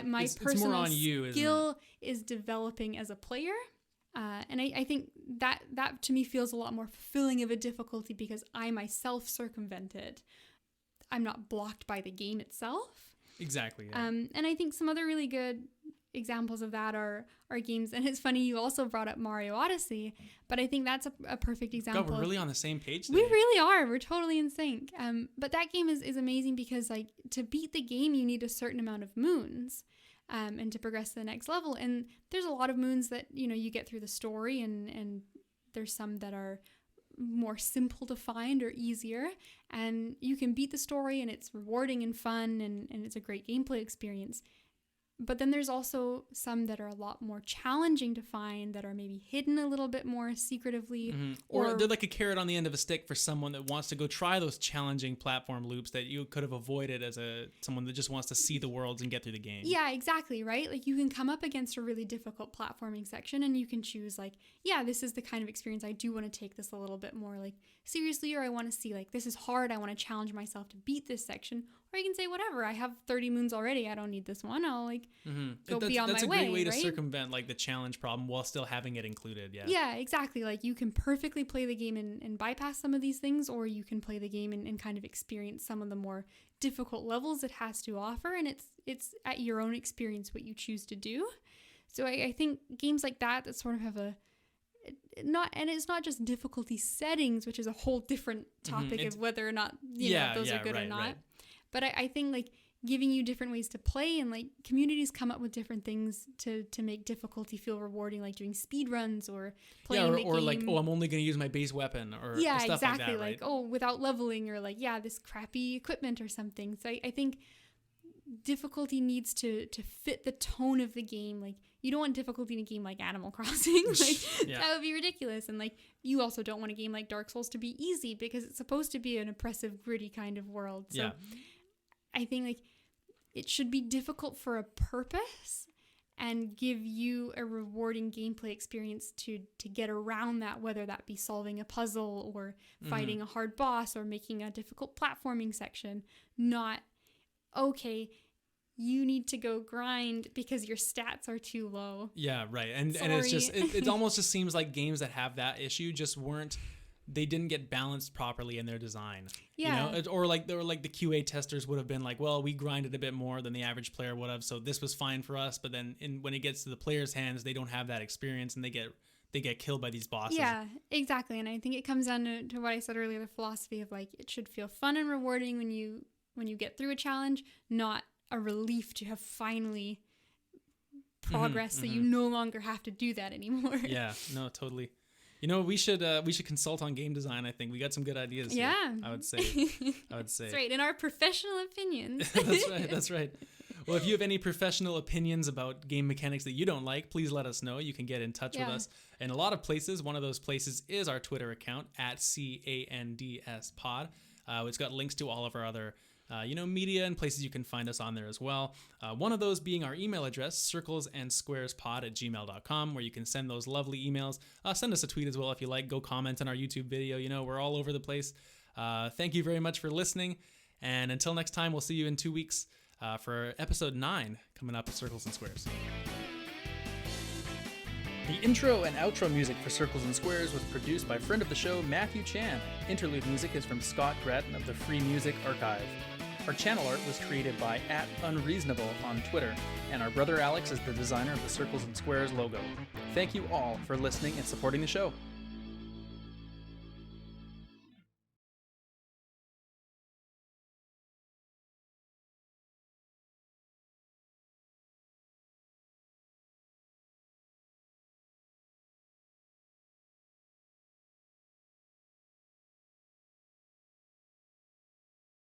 my personal skill is developing as a player. And I think that to me feels a lot more fulfilling of a difficulty because I myself circumvented. I'm not blocked by the game itself.
Exactly. Yeah.
And I think some other really good examples of that are games. And it's funny, you also brought up Mario Odyssey, but I think that's a perfect example.
God, we're really on the same page today.
We really are. We're totally in sync. But that game is amazing because like to beat the game, you need a certain amount of moons. And to progress to the next level. And there's a lot of moons that, you know, you get through the story, and there's some that are more simple to find or easier. And you can beat the story and it's rewarding and fun and it's a great gameplay experience. But then there's also some that are a lot more challenging to find, that are maybe hidden a little bit more secretively.
Or they're like a carrot on the end of a stick for someone that wants to go try those challenging platform loops that you could have avoided as someone that just wants to see the worlds and get through the game. Yeah,
exactly, right? Like you can come up against a really difficult platforming section and you can choose like, yeah, this is the kind of experience I do want to take this a little bit more like seriously, or I want to see like, this is hard, I want to challenge myself to beat this section. Or you can say, whatever, I have 30 moons already, I don't need this one, I'll like go be on my way. That's a great way to
circumvent like the challenge problem while still having it included.
Yeah, exactly. Like you can perfectly play the game and bypass some of these things, or you can play the game and kind of experience some of the more difficult levels it has to offer, and it's at your own experience what you choose to do. So I think games like that sort of have it's not just difficulty settings, which is a whole different topic of whether or not those are good or not. Right. But I think like giving you different ways to play, and like communities come up with different things to make difficulty feel rewarding, like doing speed runs or playing the game. Or
like, I'm only going to use my base weapon or stuff
exactly.
Like that, right?
Like, without leveling, or like, this crappy equipment or something. So I think difficulty needs to fit the tone of the game. Like you don't want difficulty in a game like Animal Crossing. That would be ridiculous. And like you also don't want a game like Dark Souls to be easy, because it's supposed to be an oppressive, gritty kind of world. So I think like it should be difficult for a purpose and give you a rewarding gameplay experience to get around that, whether that be solving a puzzle or fighting a hard boss or making a difficult platforming section. Not, okay, you need to go grind because your stats are too low.
Yeah, right. And it's just, it almost just seems like games that have that issue just they didn't get balanced properly in their design.
Yeah.
You know? Or like the QA testers would have been like, well, we grinded a bit more than the average player would have, so this was fine for us. But then when it gets to the player's hands, they don't have that experience and they get killed by these bosses.
Yeah, exactly. And I think it comes down to what I said earlier, the philosophy of like, it should feel fun and rewarding when you get through a challenge, not a relief to have finally progress so you no longer have to do that anymore.
Yeah, no, totally. You know, we should consult on game design. I think we got some good ideas.
Yeah,
here, I would say. That's
right. In our professional opinions.
That's right. Well, if you have any professional opinions about game mechanics that you don't like, please let us know. You can get in touch with us in a lot of places. One of those places is our Twitter account @CANDSPod. It's got links to all of our other media and places you can find us on there as well. One of those being our email address, circlesandsquarespod@gmail.com, where you can send those lovely emails. Send us a tweet as well if you like. Go comment on our YouTube video. You know, we're all over the place. Thank you very much for listening. And until next time, we'll see you in 2 weeks for episode 9 coming up at Circles and Squares. The intro and outro music for Circles and Squares was produced by friend of the show, Matthew Chan. Interlude music is from Scott Gratton of the Free Music Archive. Our channel art was created by @unreasonable on Twitter, and our brother Alex is the designer of the Circles and Squares logo. Thank you all for listening and supporting the show.